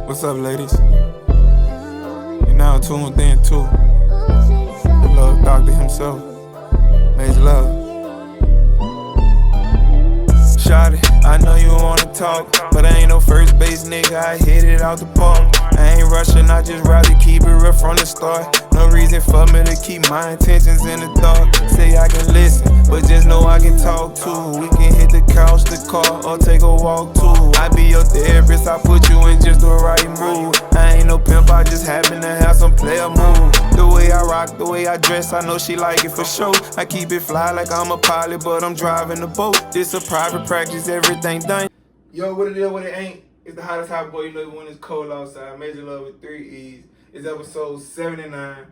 What's up, ladies? You're now tuned in to the love doctor himself, Majorloveee. Shawty, I know you wanna talk, but I ain't no first base nigga, I hit it out the park. I ain't rushing, I just rather keep it real from the start. No reason for me to keep my intentions in the dark. Say I can listen, but just know I can talk too. We can hit the couch, the car, or take a walk too. I be your therapist, I put you in just the right mood. I ain't no pimp, I just happen to have some player move. The way I rock, the way I dress, I know she like it for sure. I keep it fly like I'm a pilot, but I'm driving the boat. This a private practice, everything done. Yo, what it is, what it ain't. It's the hottest hot boy, you know, when it's cold outside. Majorloveee with 3 E's. It's episode 79.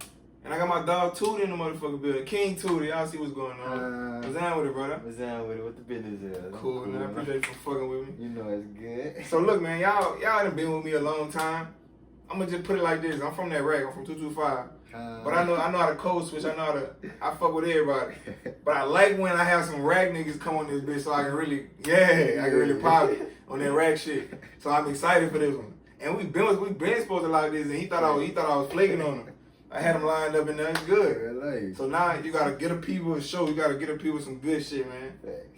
And I got my dog Tootie in the motherfucking building. King Tootie, y'all see what's going on. What's down with it, brother? What's down with it? What the business is? Cool, man. I appreciate you for fucking with me. You know it's good. So look, man, y'all done been with me a long time. I'm gonna just put it like this. I'm from that rack. I'm from 225. But I know how to code switch. I fuck with everybody. But I like when I have some rag niggas come on this bitch so I can really, I can really pop it on that rag shit. So I'm excited for this one. And we been supposed to like this, and he thought I was flaking on him. I had him lined up in there. It's good. So now you gotta get a people a show. You gotta get a people some good shit, man.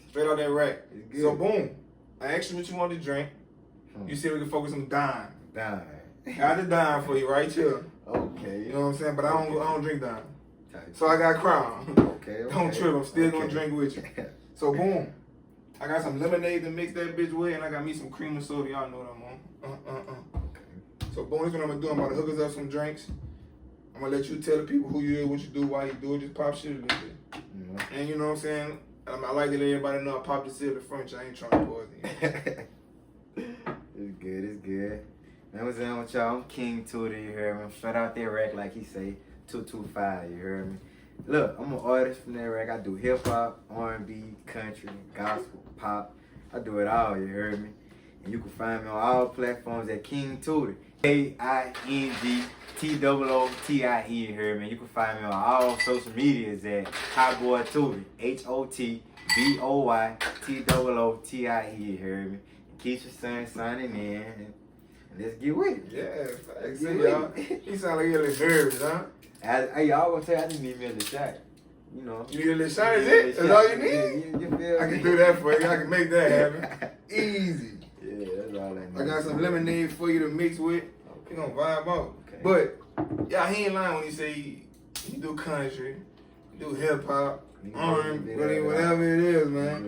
Straight out that rack. So boom, I asked you what you wanted to drink. You said we can focus on dime. Got the dime for you right here. Okay. You know what I'm saying? But I don't drink dime. So I got Crown. Okay. Don't trip. I'm still gonna drink with you. So boom, I got some lemonade to mix that bitch with, and I got me some cream and soda. Y'all know what I'm on. Okay. So boom, this is what I'm gonna do. I'm about to hook us up some drinks. I'm gonna let you tell the people who you is, what you do, why you do it. Just pop shit a little bit. And you know what I'm saying? I like to let everybody know I popped the shit at the French. I ain't trying to poison you. It's good. Man, what's down with y'all? I'm King Tootie, you heard me? Straight out that rack, like he say, 225, you heard me? Look, I'm an artist from that rack. I do hip hop, R&B, country, gospel, pop. I do it all, you heard me? And you can find me on all platforms at King Tootie. KINGTOOTIE, you heard me? You can find me on all social medias at Hot Boy Tootie, HOTBOYTOOTIE, you heard me? Keep your son signing in. Let's get with it. Yeah, facts. See, y'all. He sound like he a little nervous, huh? Hey, y'all gonna tell I just need me a little shot. You know. You need a little shot, is it? That's all you need? You feel I can do that for you. I can make that happen. Easy. Yeah, that's all I need. I got some lemonade for you to mix with. You gonna vibe out. Okay. But, yeah, he ain't lying when he say he do country, he do hip hop, R&B, whatever it is, man.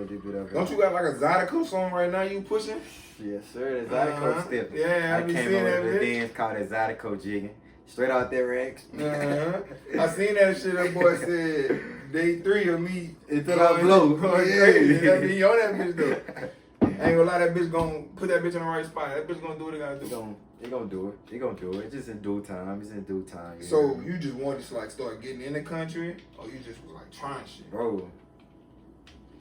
Don't you got like a Zydeco song right now you pushing? Yes, sir. The Zydeco step. Yeah, I be came seeing over that with a bitch. dance called that Zydeco jigging. Straight out there, Rex. I seen that shit. That boy said day 3 of me until I blow. Crazy. That be on that bitch though. I ain't gonna lie, that bitch gonna put that bitch in the right spot. That bitch gonna do what it gotta do. They gonna do it. They gonna do it. It's just in due time. It's in due time. So you just wanted to like start getting in the country, or you just was like trying shit? Bro,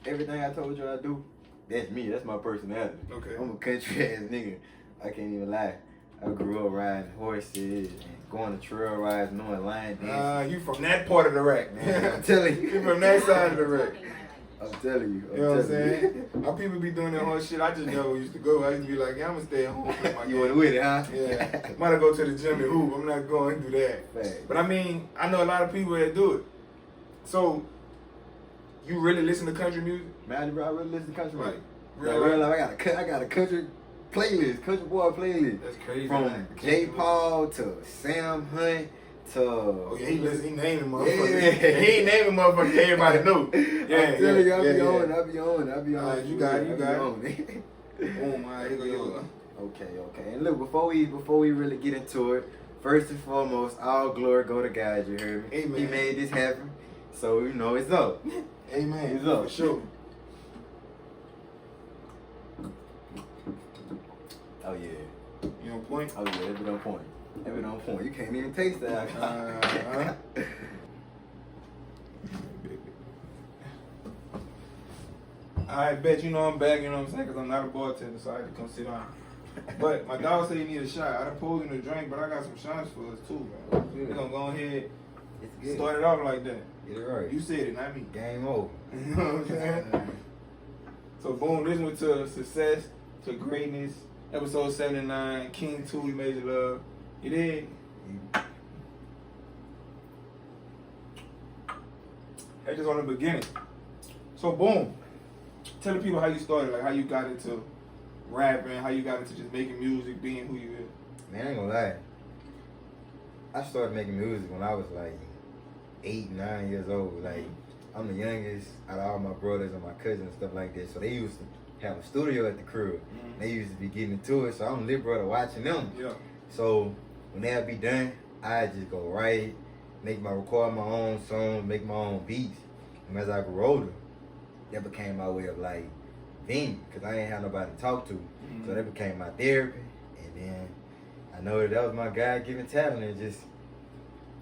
everything I told you I do, that's me. That's my personality. Okay. I'm a country ass nigga. I can't even lie. I grew up riding horses and going to trail rides, knowing line dancing. You from that part of the rack, man. I'm telling you. You from that side of the rack. I'm telling you. You know what I'm saying? Our people be doing that whole shit. I just never used to go. I used to be like, yeah, I'm gonna stay at home. You went with it, huh? Yeah. Might have go to the gym and hoop. I'm not going to do that. Fact. But I mean, I know a lot of people that do it. So, you really listen to country music? Man, bro, I really listen to country music. Real life, I got a country playlist, country boy playlist. That's crazy. From J. Paul to Sam Hunt to... Oh, yeah, he naming motherfuckers. Yeah. He ain't naming motherfuckers everybody know. Yeah, I'm telling you, I be on. You got it. Oh my, here go. Okay. And look, before we really get into it, first and foremost, all glory go to God, you heard me? Amen. He made this happen. So, you know, it's up. Amen. It's up. For sure. Oh, yeah. You on point? Oh, yeah, that been on point. You can't even taste that. I bet you know I'm back, you know what I'm saying? Because I'm not a bartender, so I had to come sit down. But my dog said he need a shot. I done pulled him a drink, but I got some shots for us too, man. We're going to go ahead and start it off like that. Get it right. You said it, not me. Game over. You know what I'm saying? So boom, this went to success, to greatness, Episode 79, King Tootie, Major Love. You dig? That's just on the beginning. So boom. Tell the people how you started, like how you got into rapping, how you got into just making music, being who you is. Man, I ain't gonna lie. I started making music when I was like 8, 9 years old. Like, I'm the youngest out of all my brothers and my cousins and stuff like that. So they used to have a studio at the crib. They used to be getting into it. So I'm a little brother watching them. Yeah. So when they'd be done, I just go write, record my own songs, make my own beats. And as I grew older, that became my way of like venting, because I ain't have nobody to talk to. So that became my therapy. And then I know that was my God-given talent, and just,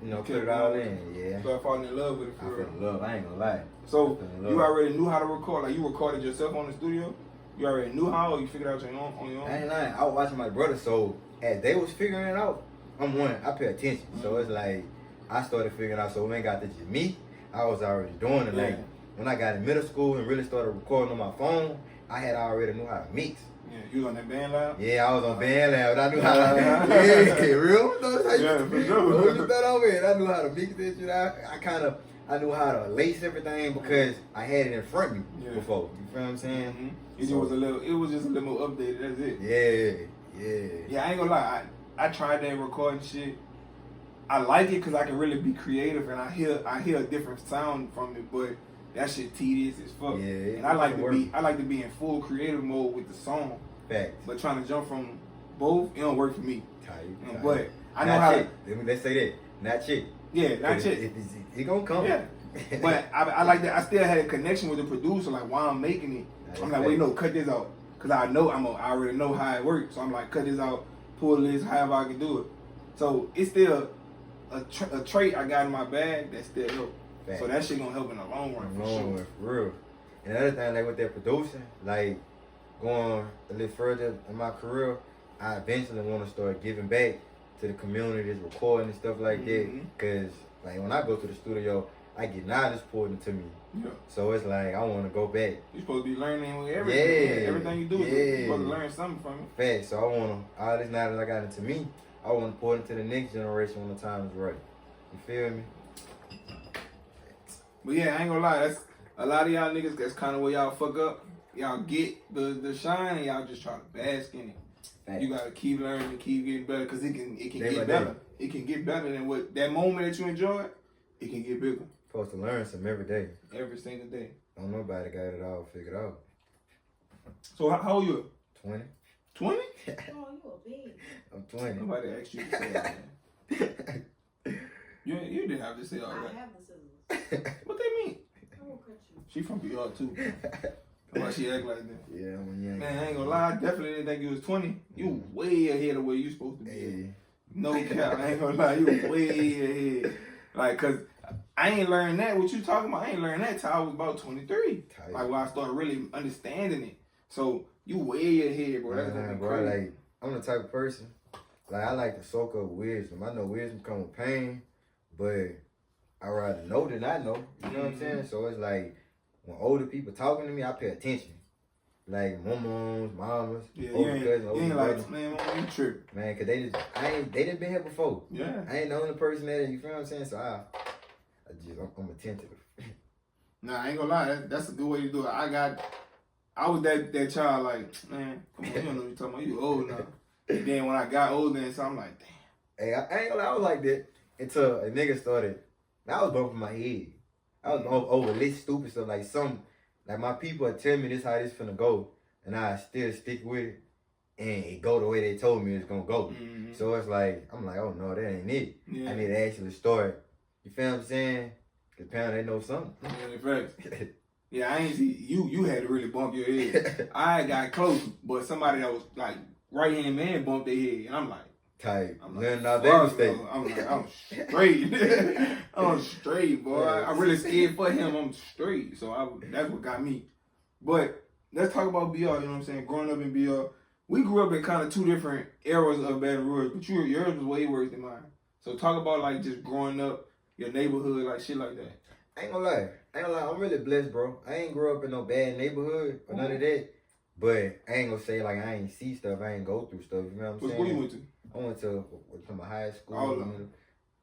you know, put it all in. Yeah. Started falling in love with it. I fell in love. I ain't gonna lie. So you already knew how to record? Like you recorded yourself on the studio? You already knew how, or you figured out your own on your own? I ain't lying. I was watching my brother, so as they was figuring it out, I pay attention. So it's like I started figuring out. So when it got to just me, I was already doing it. Like when I got in middle school and really started recording on my phone, I had already knew how to mix. Yeah, you was on that band lab? Yeah, I was on band lab. I knew how to yeah, real. Yeah, for sure. You thought on it. I knew how to mix this shit. I knew how to lace everything because I had it in front of me before. You feel what I'm saying? It was just a little more updated. That's it. Yeah. Yeah, I ain't gonna lie. I tried that recording shit. I like it because I can really be creative and I hear a different sound from it, but that shit tedious as fuck. Yeah, and I like to be in full creative mode with the song. Facts. But trying to jump from both, it don't work for me. Tight. But I know how to. Let's say that. Not shit. Yeah, not shit. It gonna come. Yeah. But I like that. I still had a connection with the producer, like while I'm making it. I'm like, wait, no, cut this out, cause I already know how it works. So I'm like, cut this out, pull this, however I can do it. So it's still a trait I got in my bag that still help. Facts. So that shit gonna help in the long run. For real. And another thing, like with that producing, like going a little further in my career, I eventually want to start giving back to the community that's recording and stuff like that. Cause like when I go to the studio, I get knowledge poured into me. Yeah. So it's like I want to go back. You're supposed to be learning with everything. Yeah. Everything you do, you're supposed to learn something from it. Facts. So I want to, all this knowledge I got into me, I want to pour it into the next generation when the time is right. You feel me? But yeah, I ain't gonna lie, that's a lot of y'all niggas, that's kind of where y'all fuck up. Y'all get the shine and y'all just try to bask in it. Thanks. You gotta keep learning and keep getting better, because it can get better. It can get better than what that moment that you enjoyed, it can get bigger. Supposed to learn something every day. Every single day. Don't nobody got it all figured out. So how old you? 20. 20? Oh, you a baby. I'm 20. Nobody asked you to say that, man. You didn't have to say all that. I have the scissors. What they mean? I will cut you. She from BR too. Why she act like that? Yeah, I'm young. Man, I ain't gonna lie, I definitely didn't think you was 20. You way ahead of where you supposed to be. Hey. No cap, I ain't gonna lie, you way ahead. Like, cause I ain't learned that, what you talking about, I ain't learned that till I was about 23. Tight. Like when I started really understanding it. So, you way ahead, bro. That's gonna be bro, crazy. like, I'm the type of person, like, I like to soak up wisdom. I know wisdom come with pain, but I rather know than I know. You know what I'm saying? So it's like, when older people talking to me, I pay attention. Like mamas, older cousins, older brothers. Man, you tripping. Man, cause they done been here before. Yeah. I ain't the only person that, you feel what I'm saying? So I'm attentive. Nah, I ain't gonna lie, that's a good way to do it. I was that child, like, man, come on, you don't know what you're talking about, you old now. And then when I got older and so I'm like, damn. Hey, I ain't gonna lie, I was like that until a nigga started. I was bumping my head. I was over this stupid stuff, like my people would tell me this how this finna go, and I still stick with it, and it go the way they told me it's gonna go. So it's like, I'm like, oh no, that ain't it. Yeah. I need to actually start, you feel what I'm saying? Cause apparently they know something. Yeah, I ain't see, you had to really bump your head. I got close, but somebody that was like right-hand man bumped their head, and I'm like, tight. I'm like, I'm straight. I'm straight, boy. I'm really scared for him. I'm straight. So that's what got me. But let's talk about BR, you know what I'm saying? Growing up in BR, we grew up in kind of two different eras of Baton Rouge, but yours was way worse than mine. So talk about like just growing up, your neighborhood, like shit like that. I ain't gonna lie. I'm really blessed, bro. I ain't grew up in no bad neighborhood or none of that. But I ain't gonna say like I ain't see stuff, I ain't go through stuff. You know what I'm What saying? school you went to? I went to my high school. All of them.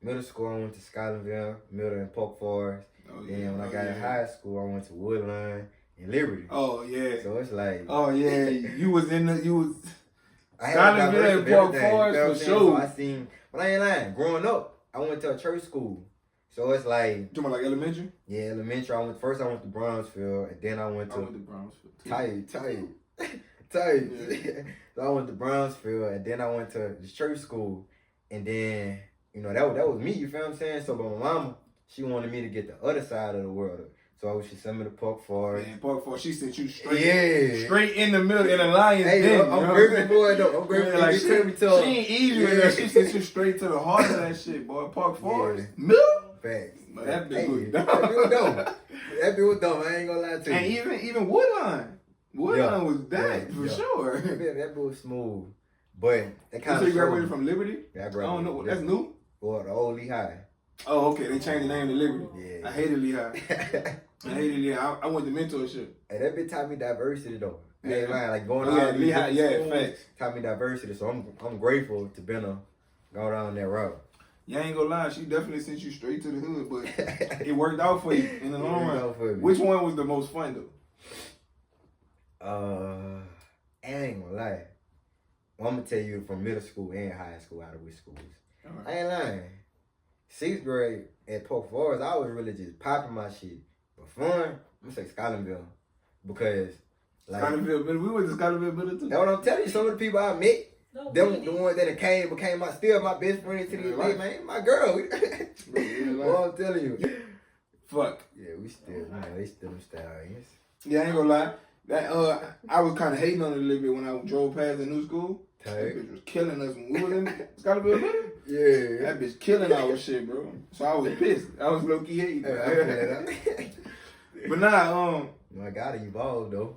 Middle school, I went to Skylandville, middle in Polk Forest. Oh, Then when I got in high school, I went to Woodline and Liberty. Oh yeah. So it's like. Oh yeah. You was. I had Skylandville and Polk Forest for So sure. I seen, but I ain't lying. Growing up, I went to a church school. So it's like. You talking about like elementary? Yeah, elementary. I went to Brownsville, and then I went to Brownsville. tight. Yeah. So I went to Brownsville, and then I went to the church school, and then that was me. You feel what I'm saying? So, but my mama, she wanted me to get the other side of the world. So she sent me to Park Forest. Man, Park Forest, she sent you straight. Yeah. Straight in the middle in the lion's Hey, den. I'm grateful for it though. I'm grateful like she sent me to. She ain't easy with that. She sent you straight to the heart of that shit, boy. Park Forest. Middle? Facts. But that bitch was That dumb. bitch was dumb. That bitch was dumb. I ain't gonna lie to you. And even Woodline. Woodline was that for sure. That bitch was smooth. But that kind So of. you graduated from Liberty? Yeah, I I graduated. don't know. That's new? Or the old Lehigh. Oh, okay. They changed the name to Liberty. Yeah. I hated Lehigh. I hated Lehigh. I went to mentorship. Hey, that bitch taught me diversity though. I ain't Yeah. lying. Like going Oh, yeah, out Lehigh, yeah, schools facts. taught me diversity. So I'm grateful to go down that route. Yeah, I ain't gonna lie. She definitely sent you straight to the hood, but it worked out for you in the long run. Which one was the most fun though? I ain't gonna lie. Well, I'm gonna tell you from middle school and high school out of which schools. Right. I ain't lying. 6th grade at Polk Forest, I was really just popping my shit. But fun, I'm gonna say Skylandville. Because like Skylandville, we went to Skylandville Middle too. that's what I'm telling you. Some of the people I met, No, them the ones that became my best friend to this day, man. My girl. Well, I'm telling you. Fuck. Yeah, we still, they still them stallions. Yeah, I ain't gonna lie. That I was kind of hating on it a little bit when I drove past the new school. That bitch was killing us when we was in Skylandville Middle. Yeah. That bitch killing our shit, bro. So I was pissed. I was low key hating. Hey, I feel that. But nah, I gotta evolve though.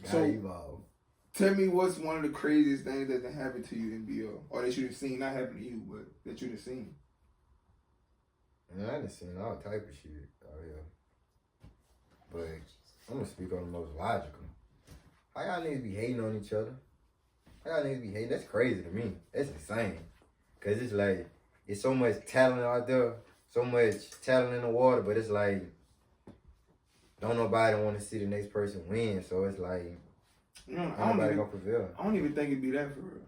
So- Evolve. tell me what's one of the craziest things that happened to you in BO, or that you've seen, not happen to you, but that you've seen. Man, I done seen all type of shit. Oh yeah. But I'm gonna speak on the most logical. How y'all niggas be hating on each other? How y'all niggas be hating? That's crazy to me. That's insane. Cause it's like, it's so much talent out there, so much talent in the water, but it's like, don't nobody want to see the next person win. So it's like, nobody gonna prevail. I don't even think it'd be that for real.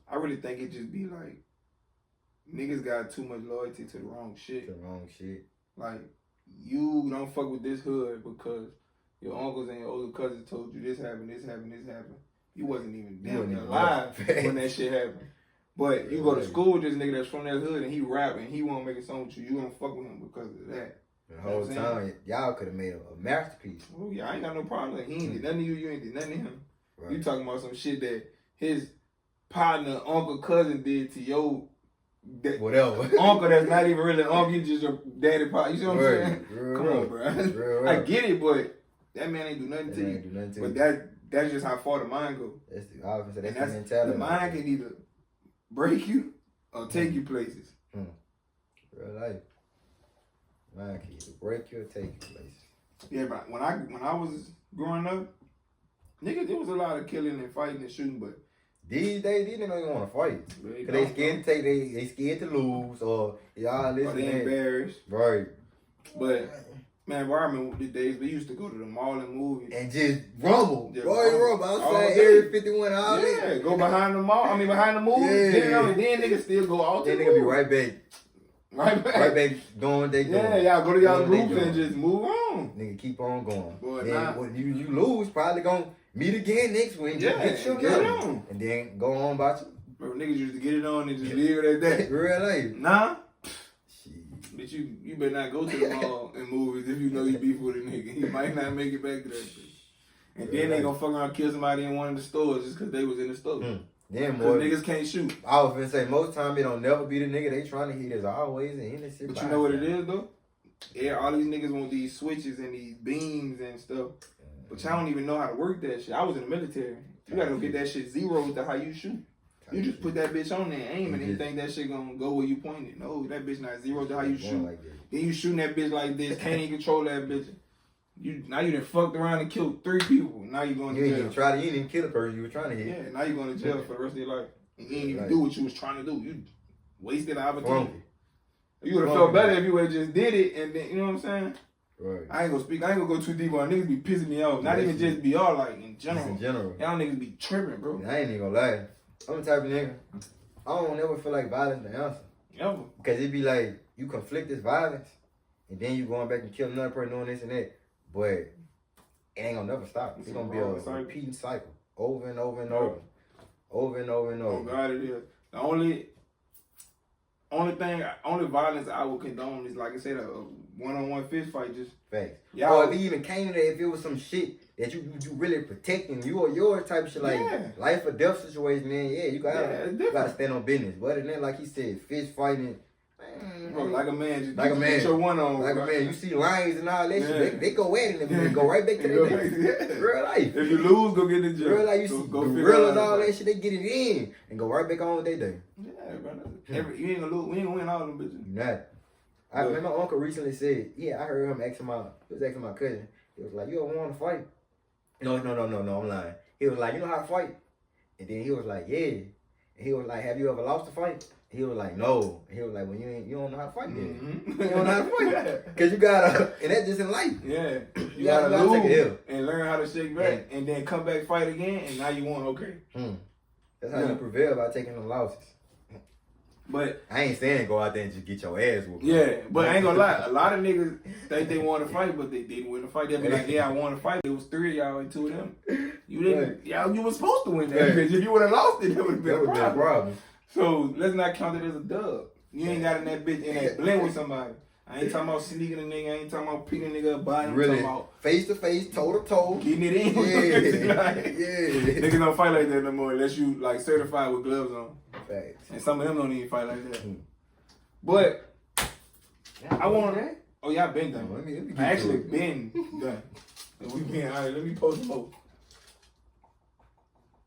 I really think it just be like, niggas got too much loyalty to the wrong shit. The wrong shit. Like, you don't fuck with this hood because your uncles and your older cousins told you this happened, this happened, this happened. You wasn't even damn near alive when that shit happened. But you go to school with this nigga that's from that hood and he rap and he won't make a song with you. You don't fuck with him because of that. The whole time, y'all could have made a masterpiece. Oh yeah, I ain't got no problem. Like, he ain't did nothing to you, you ain't did nothing to him. Right. You talking about some shit that his partner, uncle, cousin did to your Whatever. uncle that's not even really an uncle, you just your daddy partner. You see what I'm saying? Real, Come on, bro. I get it, but that man ain't do nothing to you. But that's just how far the mind goes. That's the opposite. That's And the mentality. the mind can either break you or take you places. Real life. Mind can either break you or take you places. Yeah, but when I was growing up, niggas, there was a lot of killing and fighting and shooting, but These days, these niggas don't even want to fight. Cause they scared to they scared to lose or y'all listen. Or they embarrassed. Right. But man, bro, I remember the days we used to go to the mall and movies. And just rumble. Yeah, rumble. all Outside day. Area 51 all Yeah, day. go behind the mall. I mean, behind the movies. Yeah. Then niggas still go out to Then the nigga be movies. right back. Right back. Right back doing what they doing. Yeah, y'all go to y'all Doing what they groups and doing. just move on. Nigga keep on going. Boy, then nah. when you lose, probably gonna meet again next week. Yeah, Get your get it money. on. And then go on about you. Bro, niggas used to get it on and just leave it at that. Real life. Nah. Shit. But you better not go to the mall and movies if you know you beef with a nigga. He might not make it back to that bitch. And then they gonna fuck around and kill somebody in one of the stores just cause they was in the store. Then Cause more. niggas can't shoot. I was finna say most time it don't never be the nigga they trying to hit. There's always an innocent. But you know what it is though? Yeah, all these niggas want these switches and these beams and stuff. But y'all don't even know how to work that shit. I was in the military. You gotta go get that shit zero to how you shoot. You just put that bitch on there and aim and then you think that shit gonna go where you pointed. No, that bitch not zero to how you shoot. Like that. Then you shooting that bitch like this, can't even control that bitch. Now you done fucked around and killed 3 people. Now you going to You ain't jail. even try to. You didn't even kill the person you were trying to hit. Yeah, now you going to jail for the rest of your life. And you didn't even do what you was trying to do. You wasted the opportunity. You would have felt better if you would have just did it and then, you know what I'm saying? Right. I ain't gonna go too deep on niggas be pissing me off. Not even just be all like in general. Just in general. Y'all niggas be tripping, bro. I ain't even gonna lie. I'm the type of nigga, I don't never feel like violence the answer. Ever. Because it be like, you conflict this violence, and then you going back and kill another person doing this and that. But it ain't gonna never stop. It's gonna be a repeating cycle. Over and over and over. Over and over and over. Oh God, it is. The only violence I would condone is, like I said, a one-on-one fist fight. Just facts. Y'all, or if it even came to that, if it was some shit that you really protecting, you or your type of shit, like life or death situation, then you gotta stand on business. But other than that, like he said, fist fighting, man, bro, like a man, just like a man, get your one on, like bro. a man. You see lions and all that shit, they go at it and go right back to their real life. If you lose, go get the jail. Real life, you see gorillas, all that shit, they get it in and go right back on with their day. Yeah, bro. You ain't gonna lose. We ain't gonna win all them bitches. You not. I remember my uncle recently said, I heard him asking my cousin. He was like, you ever want to fight? No, I'm lying. He was like, you know how to fight? And then he was like, yeah. And he was like, have you ever lost a fight? He was like, no. And he was like, well, you don't know how to fight then. You don't know how to fight. Because you gotta, and that's just in life. Yeah. You gotta lose take a L. And learn how to shake back. And then come back, fight again, and now you won, okay. That's how you prevail, by taking the losses. But I ain't saying go out there and just get your ass whooped. Yeah, but I ain't gonna lie. A lot of niggas think they want to fight, but they didn't win the fight. They'll be like, I want to fight. It was 3 of y'all and 2 of them. You didn't. Y'all, you were supposed to win that bitch. If you would have lost it, that would have been a problem. So let's not count it as a dub. You ain't got in that bitch in that blend with somebody. I ain't talking about sneaking a nigga. I ain't talking about picking a nigga up by him. Really, I'm talking about face to face, toe to toe, getting it in. Niggas don't fight like that no more unless you like certified with gloves on. Facts. And some of them don't even fight like that. But I want to. Oh yeah, I been done. Let me I actually been done. And we been alright. Let me post them up.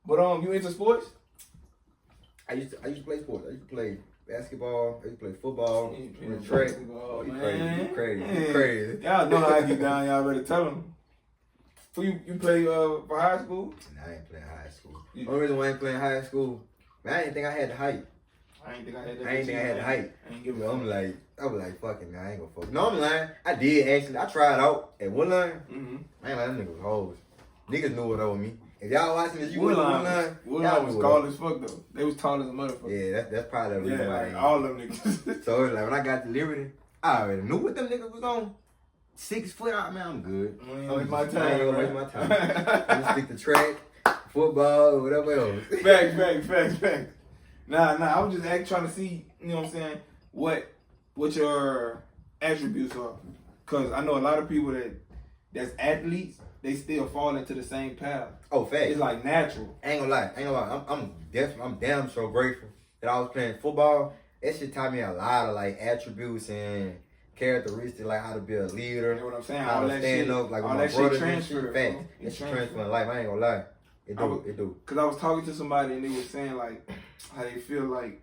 But you into sports? I used to play sports. I used to play basketball. I used to play football. Track. Oh, You crazy. Y'all know how I get down. Y'all better tell them. So you play for high school? Nah, I ain't playing high school. The only reason why I ain't playing high school, man, I didn't think I had the height. I ain't think I had the height. I ain't give a fuck. I was like, fucking, man, I ain't gonna fuck. No, I'm lying. I did actually. I tried out at Woodline. I ain't like them niggas was hoes. Niggas knew it over me. If y'all watching this, you Woodline was tall as fuck though. They was tall as a motherfucker. Yeah, that's probably the reason why. Like all them niggas. So it's like when I got to Liberty, I already knew what them niggas was on. 6 foot out, man, I'm good. I ain't gonna waste my time. I'm gonna stick to track, football, or whatever else. Facts. Nah, I was just trying to see, you know what I'm saying, what your attributes are. Cause I know a lot of people that's athletes, they still fall into the same path. Oh, facts. It's like natural. I ain't gonna lie. I'm damn so grateful that I was playing football. That shit taught me a lot of like attributes and characteristics, like how to be a leader. You know what I'm saying? How to stand up, like with my brothers and shit. Facts. It's transfer in life. I ain't gonna lie. It do. Cause I was talking to somebody and they was saying like how they feel like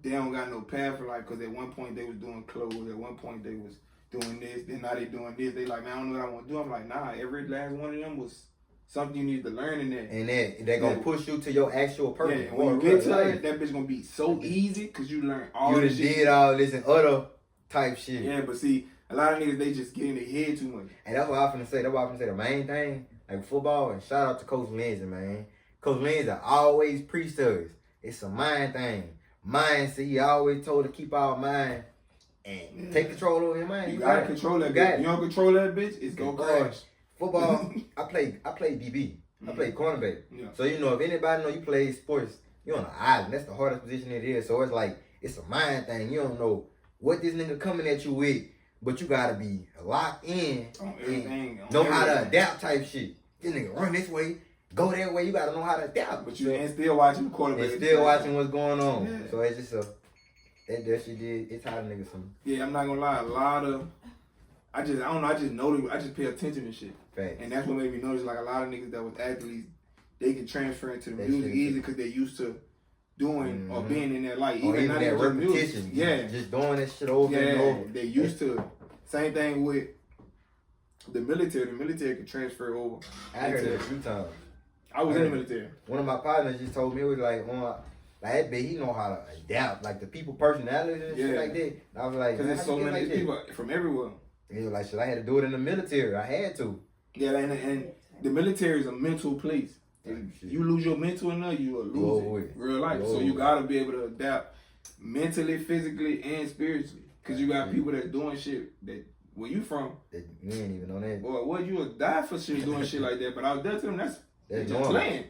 they don't got no path for life. Cause at one point they was doing clothes. At one point they was doing this. Then now they doing this. They like, man, I don't know what I want to do. I'm like, nah. Every last one of them was something you need to learn in that. And then they gonna push you to your actual purpose. Yeah, when you get to that bitch gonna be so easy because you learn all this shit. You did all this and other type shit. Yeah, but see, a lot of niggas, they just get in their head too much. And that's what I'm finna say. The main thing, like football, and shout out to Coach Lindsay, man. Coach Lindsay always preached to us. It's a mind thing. Mindset. He always told to keep our mind and take control over your mind. You gotta control that bitch. You don't control that bitch, it's gonna crash. Football, I played DB. I played cornerback. Yeah. So, you know, if anybody know you play sports, you're on an island. That's the hardest position it is. So, it's like, it's a mind thing. You don't know what this nigga coming at you with, but you gotta be locked in on everything. Know how to adapt type shit. This nigga run this way, go that way. You gotta know how to adapt. But you ain't still watching the quarterback. And still watching what's going on. Yeah. So, it's just that shit did, it's how the niggas some. Yeah, I'm not gonna lie. I just know, I just pay attention to shit. Facts. And that's what made me notice, like, a lot of niggas that was athletes, they can transfer into the music easy because they're used to doing or being in that light. Even that repetition. Yeah. Just doing that shit over and over. They used to. Same thing with the military can transfer over. I heard it a few times. I was in the military. One of my partners just told me, it was like, that bitch, he know how to adapt, like the people personalities and shit like that. And I was like, because there's so many people from everywhere. He was like, shit, I had to do it in the military. I had to. Yeah, and the military is a mental place. You lose your mental in there, you will lose it. Real life. So you gotta be able to adapt mentally, physically, and spiritually. Cause you got people that doing shit that where you from, you ain't even know that. Boy, what you would die for shit doing shit like that. But out there to them, that's just normal. playing.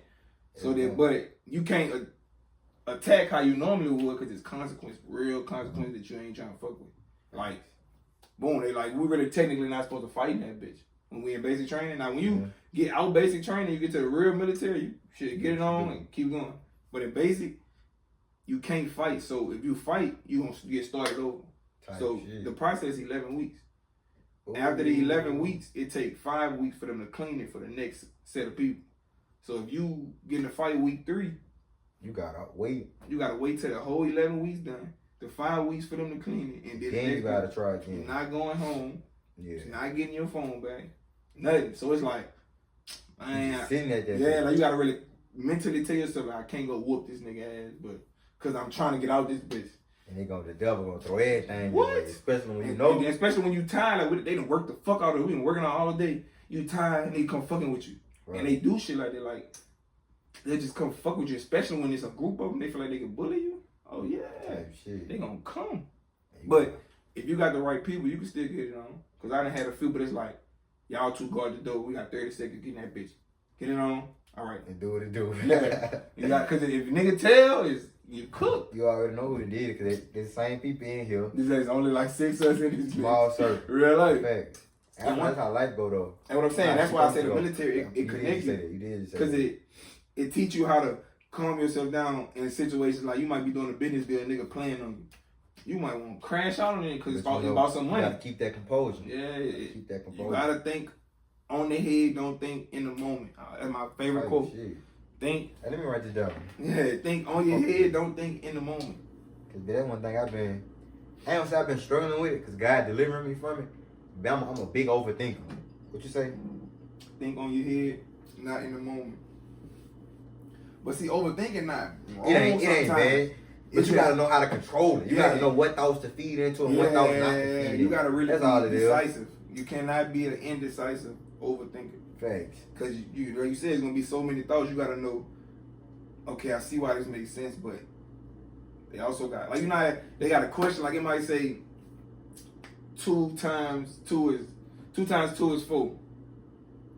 So that, but you can't attack how you normally would, cause it's consequence, real consequence that you ain't trying to fuck with. Like, boom, they like, we really technically not supposed to fight in that bitch when we in basic training. Now when you get out basic training, you get to the real military, you should get it on and keep going. But in basic, you can't fight. So if you fight, you gonna get started over. So the process is 11 weeks. Ooh. After the 11 weeks, it takes 5 weeks for them to clean it for the next set of people. So if you get in a fight week 3, you gotta wait. You gotta wait till the whole 11 weeks done. The 5 weeks for them to clean it, and then you gotta try again. You're not going home. You're not getting your phone back. Nothing. So it's like, man, sitting at that. Yeah, like you gotta really mentally tell yourself, like, I can't go whoop this nigga ass, but cause I'm trying to get out this bitch. And the devil gonna throw everything. What? Especially when you know. And especially when you tired, like they done work the fuck out of it. We been working out all day. You tired and they come fucking with you. Right. And they do shit like that. Like, they just come fuck with you, especially when it's a group of them. They feel like they can bully you. Oh, yeah. Shit. They gonna come. But if you got the right people, you can still get it on. Cause I done had a few, but it's like, y'all two guard the door. We got 30 seconds getting that bitch. Get it on. All right. And do what it do. Yeah. Cause if nigga tell, you cook. You already know who it is, because there's the same people in here. There's only like 6 of us in this small circle. Real life. Fact. That's how life go though. And what I'm saying, that's why I say the military, it connects you. You did say because it teach you how to calm yourself down in situations like you might be doing a business deal, a nigga playing on you. You might want to crash out on it because it's about some money. You gotta keep that composure. Yeah. Keep that composure. You gotta think on the head, don't think in the moment. That's my favorite quote. Shit. Think. Hey, let me write this down. Yeah, think on your head, don't think in the moment. Cause that's one thing I ain't gonna say I've been struggling with it, cause God delivering me from it. But I'm a big overthinker. What you say? Think on your head, not in the moment. But see, overthinking not wrong. It ain't bad. But you gotta know how to control it. You gotta know what thoughts to feed into and what thoughts not to feed into. You gotta really That's all it decisive. Is. You cannot be an indecisive overthinker. Facts. Because you said it's gonna be so many thoughts. You gotta know. Okay, I see why this makes sense, but they also got they got a question like it might say 2 times 2 is 4.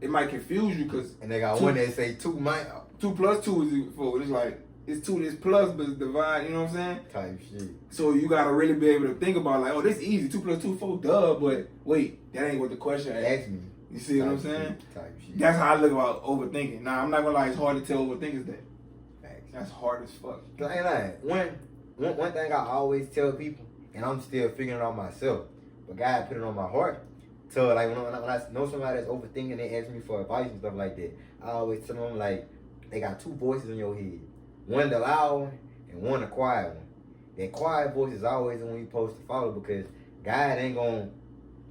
It might confuse you because and they got one that say 2 plus 2 is 4. It's like it's 2 this plus but it's divide. You know what I'm saying? Type shit. So you gotta really be able to think about like, oh, this easy. 2 plus 2 4, duh. But wait, that ain't what the question asked me. You see type what I'm saying? Type shit. That's how I look about overthinking. Now I'm not gonna lie, it's hard to tell overthinkers that. Facts. That's hard as fuck. Cause I ain't lying. One thing I always tell people, and I'm still figuring it out myself, but God put it on my heart. So like when I know somebody that's overthinking, they ask me for advice and stuff like that. I always tell them like they got 2 voices in your head. One the loud one and one the quiet one. That quiet voice is always the one you're supposed to follow because God ain't gonna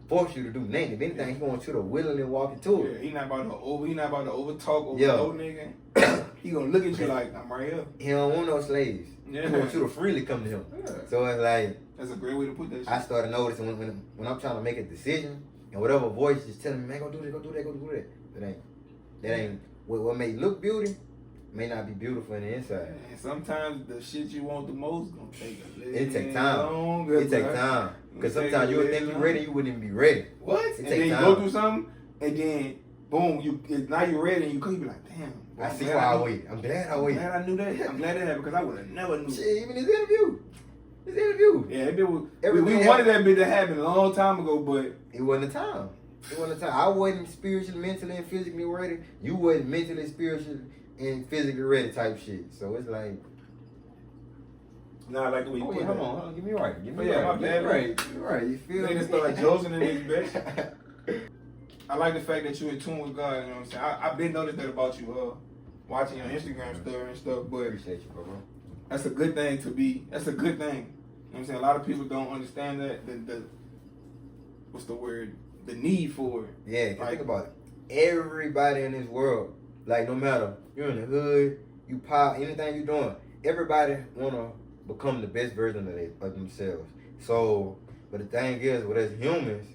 force you to do nothing. If anything, He wants you to willingly walk into it. Yeah, He not about to over talk over no nigga. He gonna look at you like I'm right here. He don't want no slaves. Yeah. He wants you to freely come to Him. Yeah. So it's like that's a great way to put that shit. I started noticing when I'm trying to make a decision and whatever voice is telling me, man, go do this, go do that, go do that. That ain't what may look beauty may not be beautiful in the inside. And sometimes the shit you want the most gonna take a little It take time. longer. It take time. Because sometimes you would think you're ready, you wouldn't even be ready. What? It and take then you time. go through something, and then boom, now you're ready, and you could be like, damn. I see why I wait. I'm glad I wait. I'm glad I knew that. I'm glad that happened because I would have never knew. Shit, even this interview. Yeah, we wanted that bit to happen a long time ago, but it wasn't the time. I wasn't spiritually, mentally, and physically ready. You wasn't mentally, spiritually, and physically ready type shit. So it's like. Nah, I like the way you put it. Hold on. Give me right. Give me yeah, right. my bad, right. You right. You feel me? Niggas start josing in this bitch. I like the fact that you're in tune with God, you know what I'm saying? I've been noticed that about you, watching your Instagram story and stuff, but appreciate you, bro. That's a good thing to be. That's a good thing. You know what I'm saying? A lot of people don't understand that. The what's the word? the need for it. Yeah, 'cause Like- think about it. Everybody in this world, like no matter you're in the hood, you pop, anything you doing, everybody wanna become the best version of themselves. So, but the thing is, with us humans,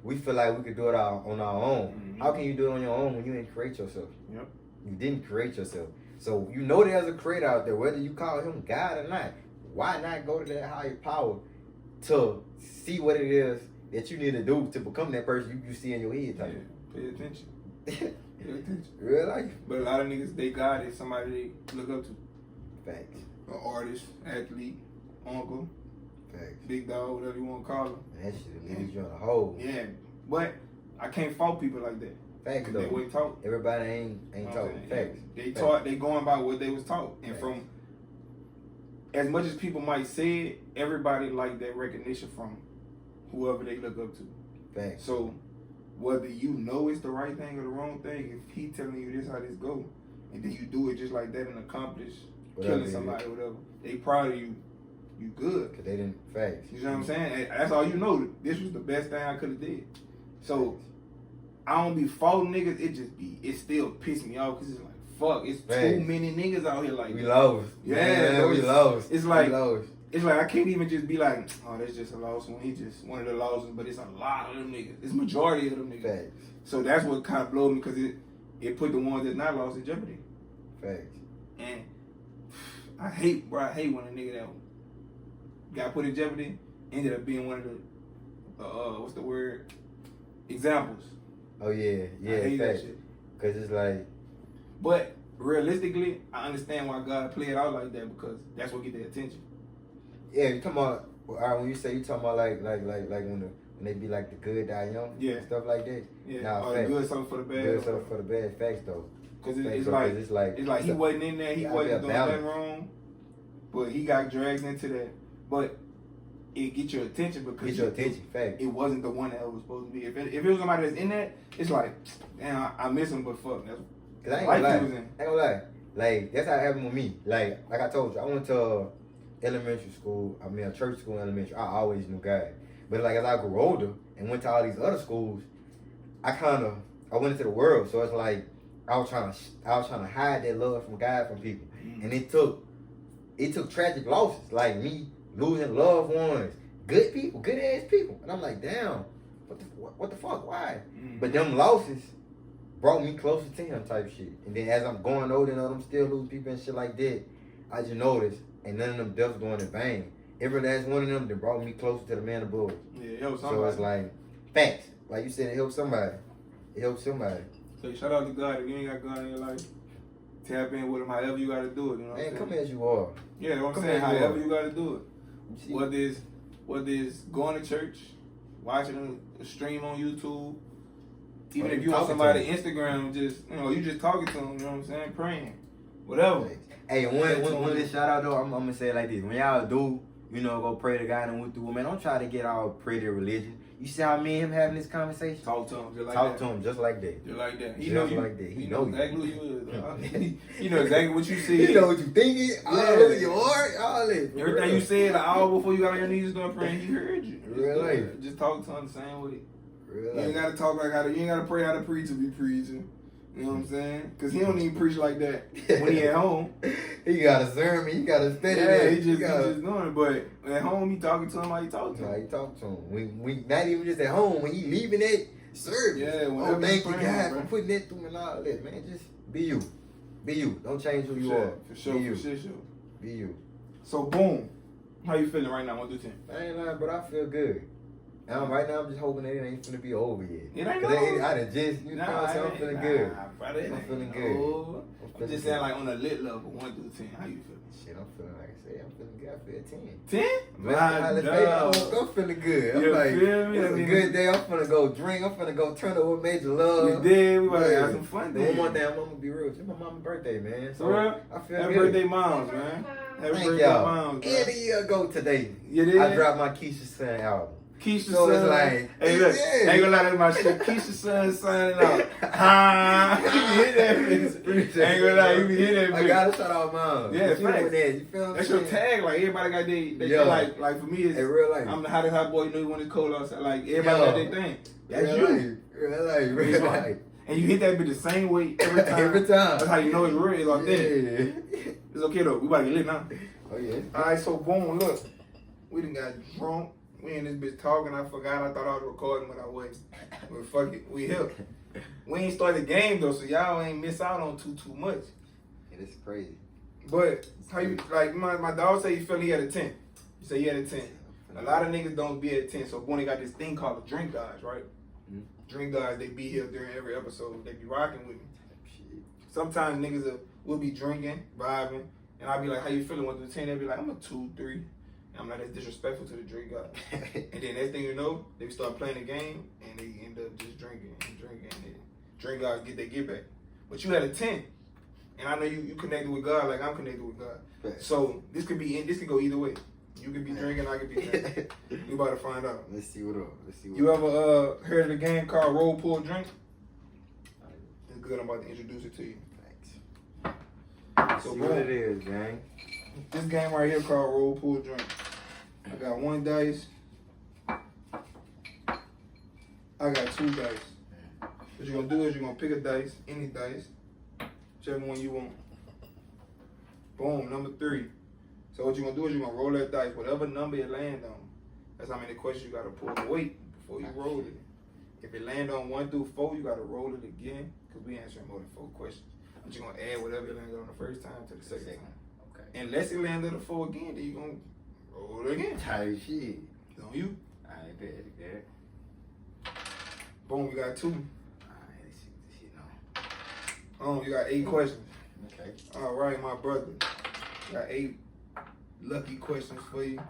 we feel like we could do it on our own. Mhm. How can you do it on your own when you didn't create yourself? Yep. You didn't create yourself. So you know there's a creator out there, whether you call him God or not. Why not go to that higher power to see what it is that you need to do to become that person you see in your head? Yeah. Type. Pay attention. Pay attention. Real life. But a lot of niggas, they God is somebody they look up to. Facts. An artist, athlete, uncle, Facts. big dog, whatever you want to call them. And that shit leaves you in a hole. Yeah. But I can't fault people like that. Facts Cause they though. wasn't taught. Everybody ain't You know what taught. I'm saying? Facts. They Facts. taught, they going by what they was taught. And Facts. from, as much as people might say it, everybody like that recognition from whoever they look up to. Facts. So whether you know it's the right thing or the wrong thing, if he telling you this how this go, and then you do it just like that and accomplish Whatever killing it somebody or whatever, they proud of you. You good. Cause they didn't. Facts. You know what I'm saying? And that's all you know. This was the best thing I could have did. So I don't be faulting niggas. It still piss me off because it's like, fuck, it's Facts. too many niggas out here like We that. lost. Yeah, man, we it's- lost. it's like- we lost. It's like I can't even just be like, oh, that's just a lost one. He just one of the losses, but it's a lot of them niggas. It's majority of them niggas. Facts. So that's what kind of blows me because it put the ones that not lost in jeopardy. Facts. And I hate when a nigga that got put in jeopardy ended up being one of the what's the word? Examples. Oh yeah, yeah. I hate that Facts. shit. Cause it's like, But realistically, I understand why God played it out like that because that's what get their attention. yeah, you talking about. All right, when you say you talking about like when they be like the good die young, Yeah. stuff like that. Yeah, Nah, or facts. good something for the bad. Good stuff for the bad. Facts though. Because Facts, it's though, like 'cause it's like he wasn't in there, he gotta wasn't be doing a balance. nothing wrong, but he got dragged into that. But it get your attention because Get your attention. Facts. it wasn't the one that it was supposed to be. If it was somebody that's in that, it's like, damn, I miss him, but fuck, that's Cause I ain't life gonna lie. he was in. I ain't gonna lie. Like that's how it happened with me. Like I told you, I went to elementary school. I mean, a church school, elementary. I always knew God. But like as I grew older and went to all these other schools, I went into the world. So it's like I was trying to hide that love from God from people, and it took tragic losses, like me losing loved ones, good people, good ass people, and I'm like, damn, what the fuck, why? But them losses brought me closer to him type shit. And then as I'm going older and I'm still losing people and shit like that, I just noticed, and none of them deaths going in vain. Every last one of them that brought me closer to the man above. Yeah, it helps So somebody. it's like, facts. Like you said, it helps somebody. It helps somebody. So shout out to God. If you ain't got God in your life, tap in with him however you got to do it. You know what Man, I'm come saying? as you are. Yeah, that's what I'm come saying. as you However are. you got to do it. You see? Whether it's going to church, watching a stream on YouTube, even Or if you you on talking to somebody him. Instagram, you just talking to them, you know what I'm saying, praying, whatever. Hey, one this shout out though, I'm gonna say it like this. When y'all do, go pray to God and went through it, man, don't try to get all pretty religion. You see how me and him having this conversation? Talk to them just like Talk that. to him just like that. Just like that. He Just know you. like that. He know know you. exactly who you is. dog. He know exactly what you said. You know what you thinking, all Yeah. of your heart, all that. Everything you said an hour before you got on your knees start praying, he heard you. Real life. Just talk to him the same way. Real You ain't life. gotta talk like how to. You ain't gotta pray how to preach to be preaching. You know what I'm saying? Cause he don't even preach like that when he at home. He got a sermon, he got a study Yeah, there. he just doing it. But at home, he talking to him how he talk to Nah, him. you talk to him. We not even just at home, when you leaving that service. Yeah, Oh, whenever thank you you, praying, God, bro. for putting that through and all that. Man, just be you. Be you. Don't change who you are. For sure, Be you. for sure. Be you. So boom, how you feeling right now? 1 through 10. I ain't lying, but I feel good. Right now, I'm just hoping that it ain't finna be over yet. It ain't 'Cause over. I done just, you know what I'm saying? I'm feeling good. Brother, it I'm ain't feeling over. good. I'm feeling just good. saying, like on a lit level, 1 through 10. How you feeling? Shit, I'm feeling like I say, I'm feeling good. I feel 10. 10? I'm feeling good. I'm You like, feel me? it's I a mean, good day. I'm finna go drink. I'm finna go turn up with Major Love. You did. We about to Yeah. have some fun But there. one more thing, I'm gonna be real. It's my mama's birthday, man. So For real? I feel Happy good. birthday, moms, man. Happy Thank birthday, y'all. moms, And man. a year ago today, You did? I dropped my Keisha Son album. Keisha's So son. it's like, Hey, look, yeah. ain't gonna lie, that's my shit. Keisha's son signing out. Ha! You be hit that bitch. Ain't gonna lie, you be hit that bitch. I gotta shout out mom. Yeah, But you know facts. that. You feel what I'm That's saying? your tag. Like everybody got they Yeah. like for me, it's In real life. I'm the hottest hot boy. You know when it's cold outside. Like everybody got their thing. That's Real you. life. Real life. Real life. And you hit that bitch the same way every time. Every time. That's how you know it's real. It's authentic. Yeah. It's okay though. We about to get lit now. Oh yeah. Alright, so boom, look. We done got drunk. We in this bitch talking. I forgot. I thought I was recording, but I wasn't. But fuck it. We here. We ain't started the game though, so y'all ain't miss out on too much. Yeah, this is crazy. But how you like my dog say he felt he had a 10. You say he had a 10. A lot of niggas don't be at 10. So boom, they got this thing called the drink guys, right? Mm-hmm. Drink guys, they be here during every episode. They be rocking with me. Shit. Sometimes niggas will be drinking, vibing, and I'll be like, how you feeling? 1 through 10? They'll be like, I'm a 2, 3. And I'm like, that's disrespectful to the drink guy. And then next thing you know, they start playing the game, and they end up just drinking and drinking. And drink guys get their get back. But you had a 10. And I know you connected with God like I'm connected with God. Right. So this could go either way. You could be drinking, I could be drinking. We about to find out. Let's see what up. Let's see what You up. ever heard of the game called Roll Pull Drink? It's good. I'm about to introduce it to you. Thanks. So See what boom. it is, gang. This game right here called Roll Pull Drink. I got 1 dice. I got 2 dice. What you're gonna do is you're gonna pick a dice, any dice, whichever one you want. Boom, number 3. So what you're gonna do is you're gonna roll that dice, whatever number it land on. That's how many questions you gotta pull the weight before you roll it. If it land on 1 through 4, you gotta roll it again, because we answering more than 4 questions. But you're gonna add whatever it landed on the first time to the second time. Okay. Unless it landed on the 4 again, then you're gonna roll it again. Tight shit. It's on you. Alright, bet. Boom, you got 2. Alright, let's see what this shit now. You got 8 questions. Okay. All right, my brother. Got 8 lucky questions for you.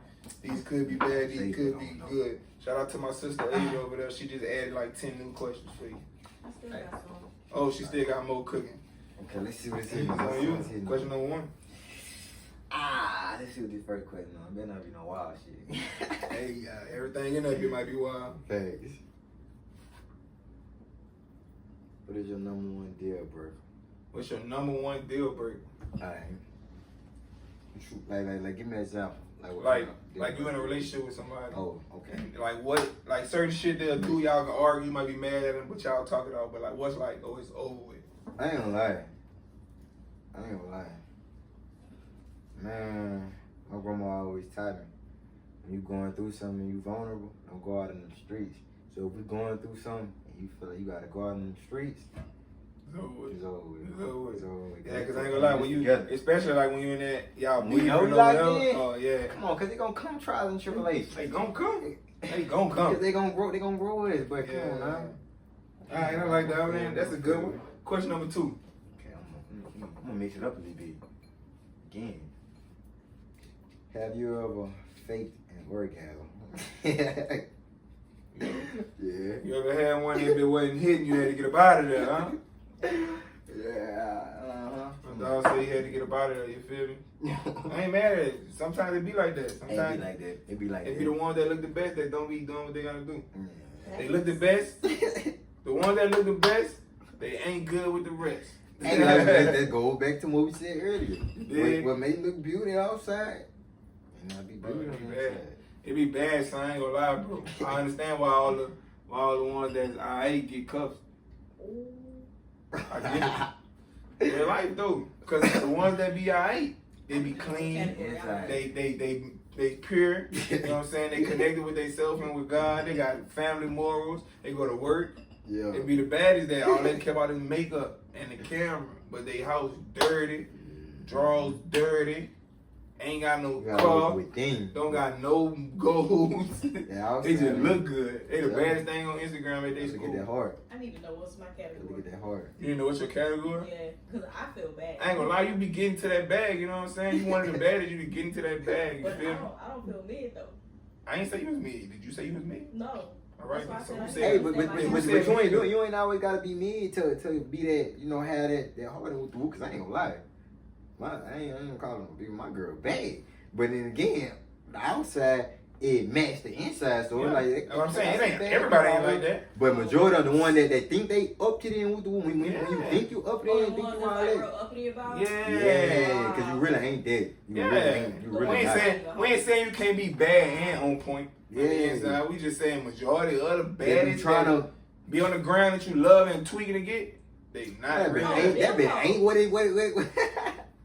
These could be bad, these could be good. Shout out to my sister Ada over there. She just added like 10 new questions for you. I still got some. Oh, she still got more cooking. Okay, let's see what this It's is. on you. Question number 1. Let's see what this first question is. Better not be no wild shit. Hey, everything in that bit might be wild. Thanks. What is your number 1 deal breaker? What's your number 1 deal breaker? Alright. Like, give me an example. Like you in a relationship with somebody. Oh, okay. Like what? Like certain shit they'll do. Y'all can argue. You might be mad at them, but y'all talk it out. But like, what's like? Oh, it's over with. I ain't gonna lie. Man, my grandma always taught me, when you going through something and you vulnerable, don't go out in the streets. So if we going through something and you feel like you gotta go out in the streets, It's over with. it's over with. It's over with. It's over with. Yeah, because I ain't gonna lie, when you, together. especially like when you in that, y'all When beefing you know or we locked whatever. in. Oh yeah. Come on, cause they gonna come trials and tribulations. They gonna come. They gonna come. Cause they gonna grow with us, but come on now. All right, I like that, man. That's a good one. Question number 2. Okay, I'm gonna mix it up a little bit. Again. Have you ever faked an orgasm? Yeah. You ever had one that it wasn't hitting, you had to get up out of there, huh? Yeah. My dog say he had to get up out of there, you feel me? I ain't mad at it. Sometimes it be like that. It Sometimes be like that. It be like it that. be the ones that look the best that don't be doing what they gotta do. Yeah. They look the best. The ones that look the best, they ain't good with the rest. Hey, that goes back to what we said earlier. Yeah. What may look beauty outside, may not be Bro, beauty it be inside. bad. It be bad, so I ain't gonna lie, bro. I understand why all the ones that's I get cuffs. I get it. They're life though, cause the ones that be alright, they be clean. Inside. They pure. You know what I'm saying? They connected with themselves and with God. They got family morals. They go to work. Yeah. They be the baddest that all they care about is makeup and the camera, but they house dirty, drawers dirty, ain't got no You gotta car. look within. Don't got no goals. Yeah, They just look good. They the Yeah. baddest thing on Instagram at their Look at that school. heart. I need to know what's my Look category. at that heart. You didn't know what's your category? Yeah, because I feel bad. I ain't gonna lie, you be getting to that bag, you know what I'm saying? You one of the baddest, you be getting to that bag, you But feel me? I don't feel mid though. I ain't say you was me. Did you say you was me? No. All right, That's so why I who said said? Hey, but But you ain't always gotta be me to be that, you know, have that heart with the woo, cause I ain't gonna lie. I ain't gonna call him my girl bad. But then again, the outside, it matched the inside. So it's like That's what I'm saying. It ain't everybody ain't like that. But majority of the one that think they up to them with the when you think you up there, Oh, think the you ones all that's like that. real uppity about. Yeah, because you really ain't that. You really ain't. You really not. We ain't saying you can't be bad and on point. Yeah. Inside. We just saying majority of the They be baddest trying that to. be on the ground that you love and tweaking to get, they not That really. bitch ain't what it.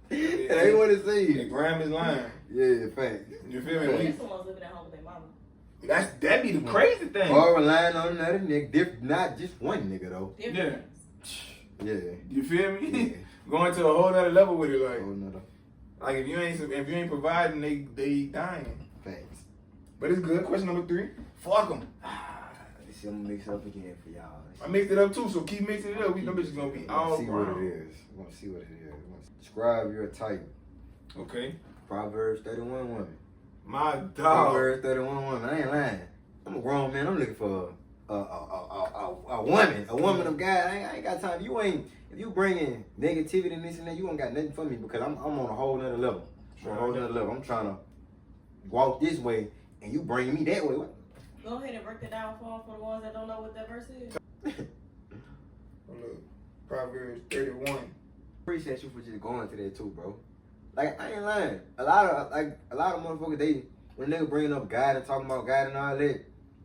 That ain't what it The says. gram is lying. Yeah, facts. You feel me? There's someone's living at home with their mama. That be the crazy thing. Or relying on another nigga, not just one nigga though. Different. Yeah. You feel me? Yeah. Going to a whole nother level with it, like Whole nother if you ain't providing, they dying. facts. But it's good. Question number 3. Fuck them. Let's see, I'm gonna mix it up again for y'all. I mixed it up too, so keep mixing it up. We know bitches gonna be all See what it is. I want to see what it is. Describe your type. Okay. Proverbs 31 woman. My dog. Proverbs 31 woman. I ain't lying. I'm a grown man. I'm looking for a woman. A woman of God. I ain't got time. If you bringing negativity and this and that, you ain't got nothing for me because I'm on a whole nother level. I'm trying to walk this way and you bring me that way. What? Go ahead and break it down for the ones that don't know what that verse is. Look, Proverbs 31. Appreciate you for just going to that too, bro. Like I ain't lying. A lot of motherfuckers when they bringing up God and talking about God and all that,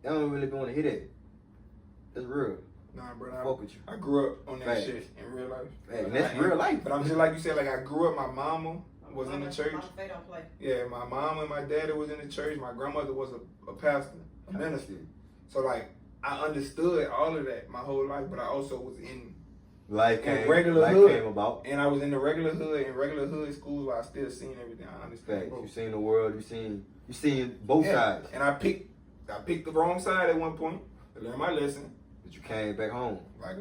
they don't really want to hear that. That's real. Nah, bro. Fuck with you. I grew up on that Facts. shit in real life. Hey, that's real life. But I'm just like you said, like I grew up, my mama was in the church. Mama, they don't play. Yeah, my mom and my daddy was in the church. My grandmother was a pastor, a minister. So like I understood all of that my whole life, but I also was in regular hood. Came about. And I was in the regular hood schools where I still seen everything. I understand. Facts. Both. You seen the world. You seen both sides. And I picked the wrong side at one point to learn my lesson. But you came back home. Like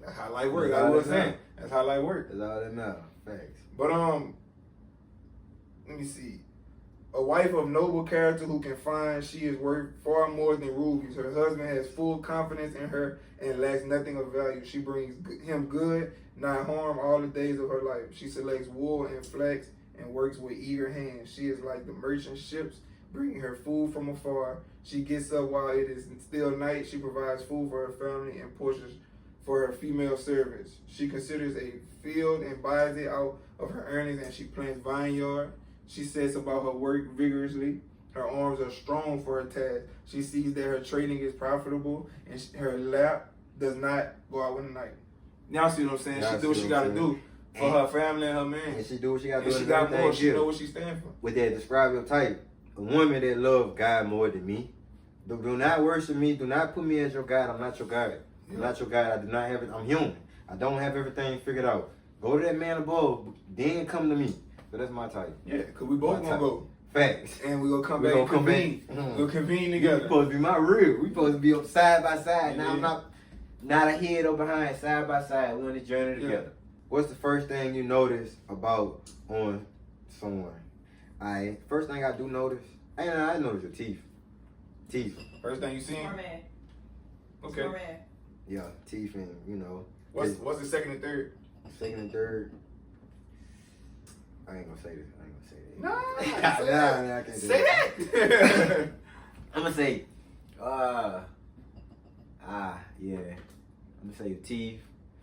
that's how life works. That's I all was that saying. matter. That's how life works. That's all that matters. Facts. But let me see. A wife of noble character who can find she is worth far more than rubies. Her husband has full confidence in her and lacks nothing of value. She brings him good, not harm, all the days of her life. She selects wool and flax and works with eager hands. She is like the merchant ships, bringing her food from afar. She gets up while it is still night. She provides food for her family and portions for her female servants. She considers a field and buys it out of her earnings, and she plants vineyard. She sets about her work vigorously. Her arms are strong for her task. She sees that her trading is profitable, and her lap does not go out in the night. Now see what I'm saying? She do what she got to do for her family and her man. And she do what she got to do. And she got more. She know what she stand for. With that, describe your type. A woman that loves God more than me. Do not worship me. Do not put me as your God. I'm not your God. I'm not your God. I do not have it. I'm human. I don't have everything figured out. Go to that man above, then come to me. So that's my type. Yeah, because we both gonna go. Facts. And we gonna come back and convene. We'll convene together. We supposed to be my real. We supposed to be up side by side. Yeah. Now I'm not ahead or behind, side by side. We on this journey together. What's the first thing you notice about on someone? First thing I do notice, I notice your teeth. Teeth. First thing you seen? Smart man. Okay. Smart man. Yeah, teeth and What's the second and third? Second and third. I ain't gonna say this. Nah, I can't do say that. I'm gonna say, yeah. I'm gonna say your teeth,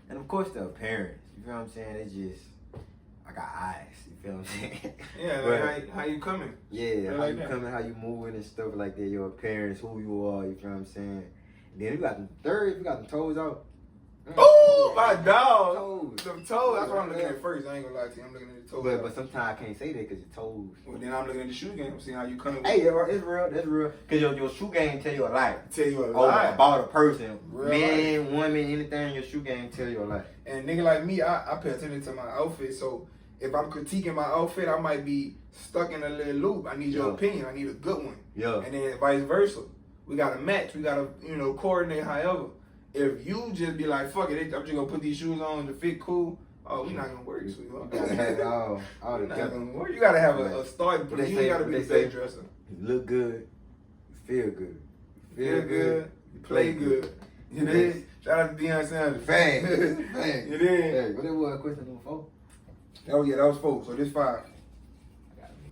and of course the appearance. You feel what I'm saying? It's just, I got eyes. You feel what I'm saying? Yeah, But, like how you coming? yeah, how like you that. coming, how you moving and stuff like that. Your appearance, who you are. You feel what I'm saying? Then you got the third. You got the toes out. Oh, my dog. Toes. Them toes. That's what I'm looking at first. I ain't gonna lie to you. I'm looking at the toes. But sometimes I can't say that because your toes. Well, then I'm looking at the shoe game. Seeing how you coming. Hey, it's real. That's real. Because your shoe game tell you a lot. Tell you a lot. About a person. Real Man, woman, anything in your shoe game tell you a lot. And nigga like me, I pay attention to my outfit. So if I'm critiquing my outfit, I might be stuck in a little loop. I need your opinion. I need a good one. Yeah. And then vice versa. We gotta match. We gotta, coordinate however. If you just be like, fuck it, I'm just gonna put these shoes on to fit cool, oh, we not gonna work, sweetheart. You gotta have it all Not together. gonna work. You gotta have a starting What place. they You say- gotta what be they a say? best dresser. You look good, you feel good. You Feel good, you play good. You did? Shout out to Deion Sanders. Fang. You did? Hey, what that was question number 4? Oh yeah, that was 4. So this 5.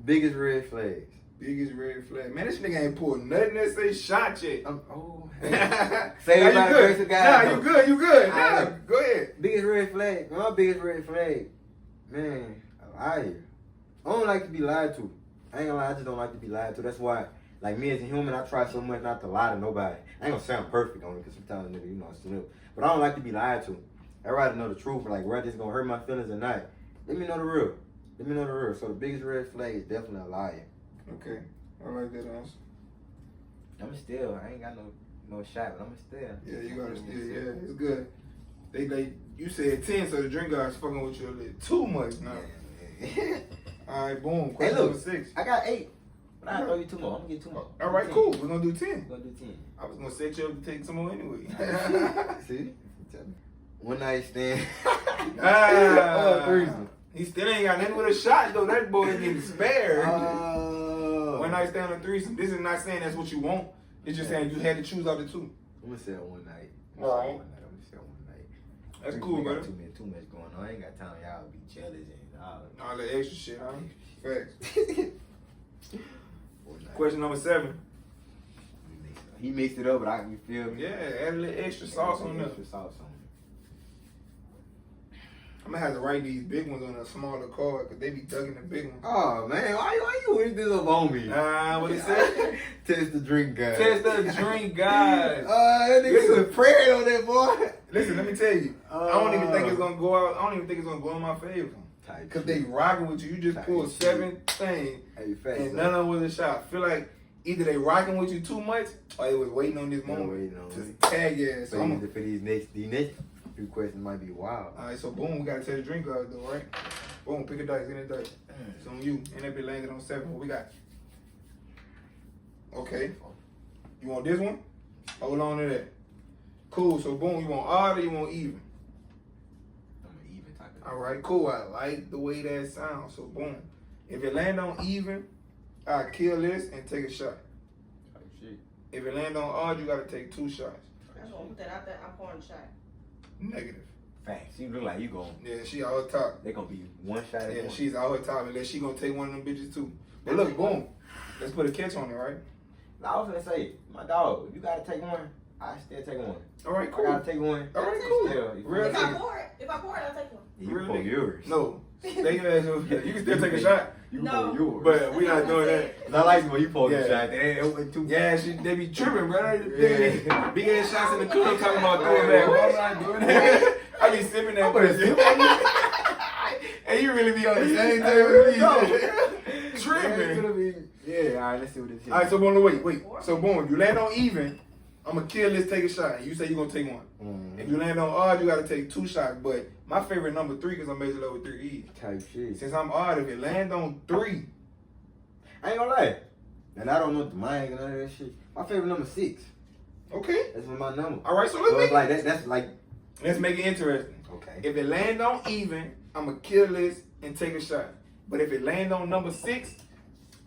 Biggest red flags. Biggest red flag. Man, this nigga ain't pulled nothing that say shot yet. Say it about the person guy. Nah, you good. Nah, Nah, go ahead. Biggest red flag. My biggest red flag. Man, a liar. I don't like to be lied to. I ain't gonna lie, I just don't like to be lied to. That's why, like me as a human, I try so much not to lie to nobody. I ain't gonna sound perfect on it, because sometimes, nigga, you know, I slip. But I don't like to be lied to. I'd rather know the truth, like whether it's gonna hurt my feelings or not. Let me know the real. Let me know the real. So the biggest red flag is definitely a liar. Okay, I like that answer. I'm still, I ain't got no shot, but I'm still. Yeah, you gotta still, yeah, it's good. You said 10, so the drink guy's fucking with you a little too much now. Yeah. All right, boom. Hey, Question look, number 6. I got 8, but I'll throw you 2 more. I'm gonna get 2 more. All right, 10. cool. We're gonna do 10. We're gonna do 10. I was gonna set you up to take some more anyway. See? One night stand. Ah, threesome. he still ain't got nothing with a shot though. That boy is getting spared. One night stand on threesome. This is not saying that's what you want. It's just saying you had to choose out the 2. I'm gonna say one night. All right. I'm gonna say one night. That's Threesome cool, ain't got brother. Too much going on. I ain't got time y'all to be jealous and all. All that extra shit, huh? Facts. One night. Question number 7. He mixed it up, but you feel me? Yeah, add a little extra sauce on there. Extra sauce on it. I'm gonna have to write these big ones on a smaller card because they be ducking the big ones. Oh man, why you wish this up on me? What he said? Test the drink, guys. Test the drink, guys. That nigga was praying on that boy. Listen, let me tell you. I don't even think it's gonna go out. I don't even think it's gonna go in my favor. Cause they rocking with you. You just pulled 7 things, and none of them was a shot. I feel like either they rocking with you too much, or they was waiting on this moment to tag your ass. So for these next 2 questions might be wild. All right, so boom, we gotta tell the drink guys though, right? Boom, pick a dice, get a dice. It's on you, and that be landed on 7. What we got? Okay. You want this one? Hold on to that. Cool. So boom, you want odd or you want even? I'm an even type of. All right, cool. I like the way that sounds. So boom, if it land on even, I kill this and take a shot. Oh shit. If it land on odd, you gotta take 2 shots. I'm gonna put that out there. I'm pouring a shot. Negative. Facts. You look like you gon'. Yeah, she out her top. They gonna be one shot. At Yeah, one. she's out her top unless she gonna take one of them bitches too. But look, boom. Let's put a catch on it, right? I was gonna say, my dog, if you gotta take one, I still take one. All right, cool. I gotta take one. All right, cool. Still, Real If I nigga. pour it, I'll take one. You can Real pull nigga. yours. No. Stay your ass over here. You can still take a shot. You No. pull yours. But we not doing that. I like it when you pull Yeah. the shot. They open too. Yeah, they be tripping, bro. Yeah. Big ass shots in the club talking about throwing back. Why am I doing that? I be sipping that. And you really be on the same thing with me. Tripping. Yeah, all right, let's see what this is. All right, so boom, wait. So boom, you land on even, I'm gonna kill this, take a shot. And you say you're gonna take one. Mm-hmm. If you land on odd, you gotta take 2 shots. But my favorite number 3 because I'm measured over 3 E's. Type shit. Since I'm odd, if it land on 3, I ain't gonna lie. And I don't know the mind and all that shit. My favorite number 6. okay. That's my number. All right, so So let's it's make like that. That's like. let's make it interesting. Okay. If it land on even, I'm gonna kill this and take a shot. But if it land on number 6,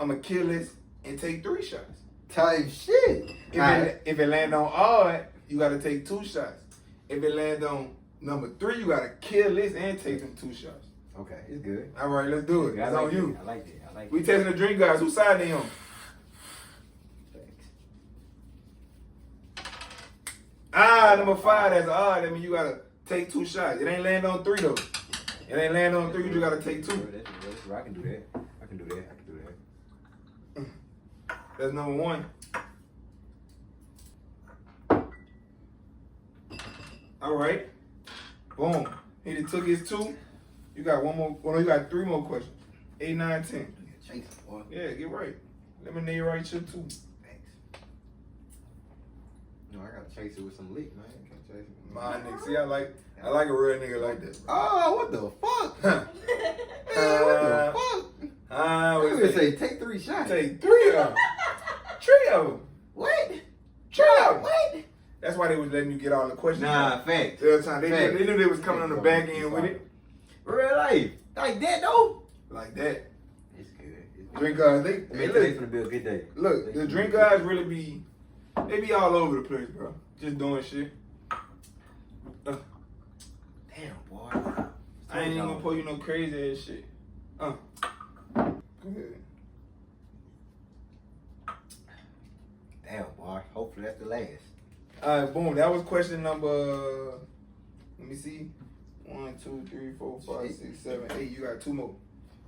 I'm gonna kill this and take 3 shots. Type shit. If it land on odd, you gotta take 2 shots. If it land on number 3, you gotta kill this and take them 2 shots. Okay, it's good. All right, let's do it. I It's like on you. I like it. I like We it. testing the drink guys. Whose side they on? Thanks. Number 5, that's odd. That means you gotta take 2 shots. It ain't land on 3 though. It ain't land on 3, you just gotta take 2. I can do that. I can do that. That's number 1. All right. Boom. He done took his 2. You got one more. Well, no, you got 3 more questions. 8, 9, 10. Chase, boy. Yeah, get right. Lemonade right here too. Thanks. No, I gotta chase it with some lick, man. I can't chase it. My nigga. See, I like a real nigga like that. Oh, what the fuck? Huh. Man, what the fuck? What We is would it? say take 3 shots. Take 3 of them. 3 of them. What? 3 of them. What? That's why they was letting you get all the questions. Nah, facts. They were trying. They Facts. knew they was coming on the back end with it. Real life. Like that, though? Like that. It's good. Drink guys, I mean, today's gonna be a good day. look, the drink guys really be, they be all over the place, bro. Just doing shit. Damn, boy. I ain't even gonna pour you no crazy ass shit. Go ahead. Damn, boy. Hopefully that's the last. Alright, boom. That was question number. Let me see. 1, 2, 3, 4, 5, 6, 7, 8. You got 2 more.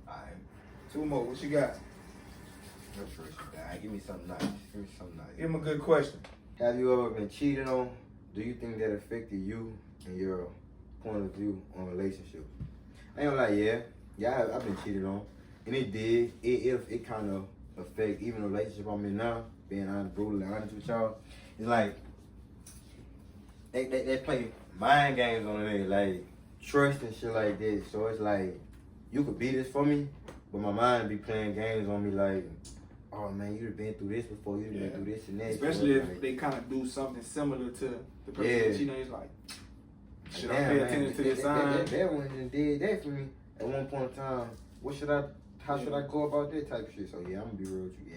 Alright. 2 more. What you got? Go first. Alright, give me something nice. Give me something nice. Give him a good question. Have you ever been cheated on? Do you think that affected you and your point of view on relationships? I ain't gonna lie, yeah, I've been cheated on, and it did. It kind of affect even the relationship I'm in now. Being honest, brutally honest with y'all, it's like they play mind games on it, like trust and shit like that. So it's like you could be this for me, but my mind be playing games on me like, oh man, you've been through this before, you've been through this and that. Especially so if like, they kind of do something similar to the person Yeah. that you know. It's like, should I damn, pay man, attention to this sign? That one and did that for me at one point in time. How should I go about that type of shit? So yeah, I'm gonna be real with you,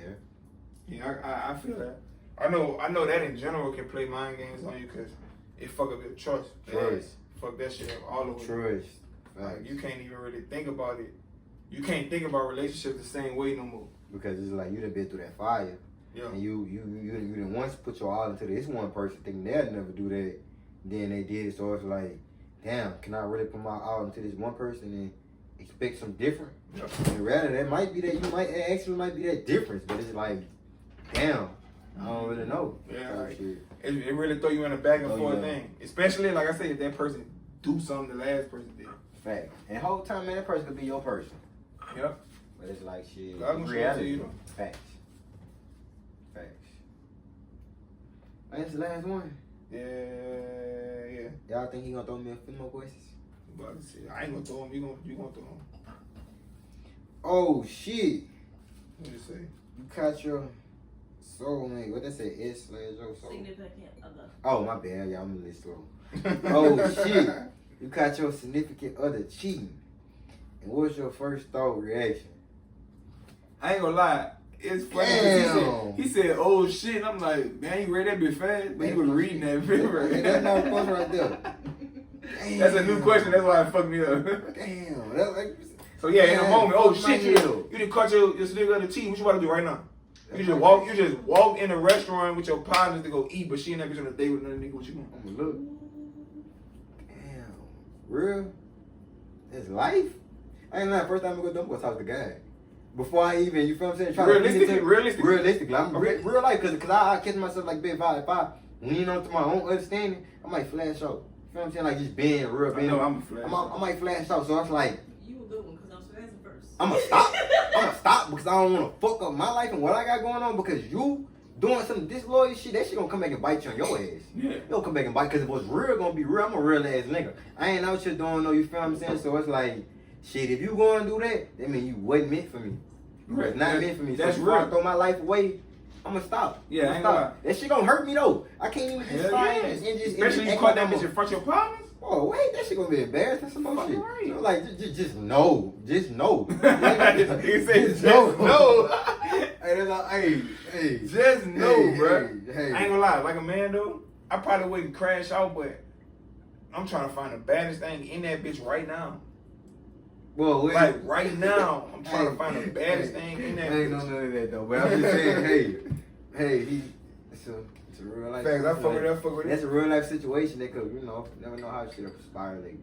Yeah, I feel that. I know that in general can play mind games on you because it fuck up your trust. Trust. Fuck that shit up all the way. Trust. Like, you can't even really think about it. You can't think about relationships the same way no more. Because it's like you done been through that fire. Yeah. And you done once put your all into this one person thinking they'll never do that. Then they did, so it's like, damn, can I really put my all into this one person and expect some different? Yeah. And rather, that might be that it actually might be that difference, but it's like, damn, I don't really know. Yeah, Type like, shit. it really throw you in a back and forth yeah. thing. Especially, like I said, if that person do something the last person did. Fact. And the whole time, man, that person could be your person. Yep. But it's like shit. God gonna show it to Reality. you. Facts. That's the last one. Yeah. Y'all think he gonna throw me a few more questions? But I ain't gonna throw him. You gonna throw him. Oh shit! What you say? You caught your soulmate. What they say? S/O soul. Significant other. Oh my bad, y'all. I'm a little slow. Oh shit! You caught your significant other cheating. And what was your first thought reaction? I ain't gonna lie. It's funny. 'Cause he said, "Oh shit," and I'm like, "Man, you read that bit fast?" But he was reading that bit right. That's not a question right there. Damn. That's a new question. That's why it fucked me up. Damn. That's like. So yeah, in a moment, oh fuck my shit, hell. you didn't cut your significant other cheating. What you about to do right now? You just walk in a restaurant with your partners to go eat, but she ain't never on a date with another nigga. What you doing? I'ma look. Damn. Real? That's life? I ain't lying. First time I'm gonna talk to the guy. Before I even, you feel what I'm saying? Try to realistically. I'm real life, cause I catch myself like being violent. If I lean onto my own understanding, I might flash out. You feel what I'm saying? Like just being real. I know I'm a flash. I might flash out. So it's like, You a good one because I'm flashing first. I'ma stop because I don't want to fuck up my life and what I got going on because you doing some disloyal shit. That shit gonna come back and bite you on your ass. Yeah. It gonna come back and bite because if what's real gonna be real. I'm a real ass nigga. I ain't out here doing no. You feel what I'm saying? So it's like, shit. If you gonna do that mean you wasn't meant for me. Right. It's not meant for me. That's so before I real. throw my life away, I'ma stop. Yeah, I'ma I ain't stop. That shit gonna hurt me though. I can't even just Hell yeah. and just Especially you act caught like that bitch in front of your partners. Oh wait, that shit gonna be embarrassing. Some more Fucking shit. right. So like, just know, just know. He said, just know. know. Hey, that's like, hey, Just know, bro. Hey. I ain't gonna lie, like a man though, I probably wouldn't crash out, but I'm trying to find the baddest thing in that bitch right now. Well, wait. Like right now, I'm trying to find the baddest thing in that I ain't bitch. know none of that though, but I'm just saying, hey, it's a real life. Facts, I fuck with that, That's a real life situation that could, never know how shit will spiral. Like,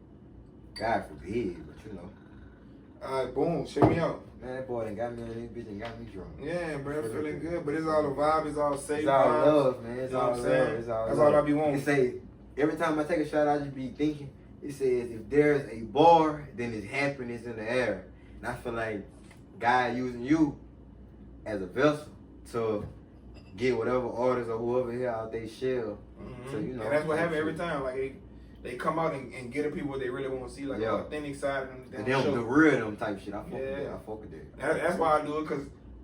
God forbid, but Alright, boom, check me out. Man, that boy done got me on this bitch and got me drunk. Yeah, bro, feeling good, but it's all the vibe, it's all safe. It's all vibes. love, man. It's You know all what I'm love. saying? It's all That's love. all I be wanting. It say, every time I take a shot, I just be thinking, it says, if there's a bar, then there's happiness in the air. And I feel like God using you as a vessel to get whatever orders or whoever here out they shell. Mm-hmm. So, and that's what happens every time. Like they come out and get the people what they really want to see, like the authentic side of them. And them, the real them type shit. I fuck with that. Yeah. I fuck with that. That's why I do it, cause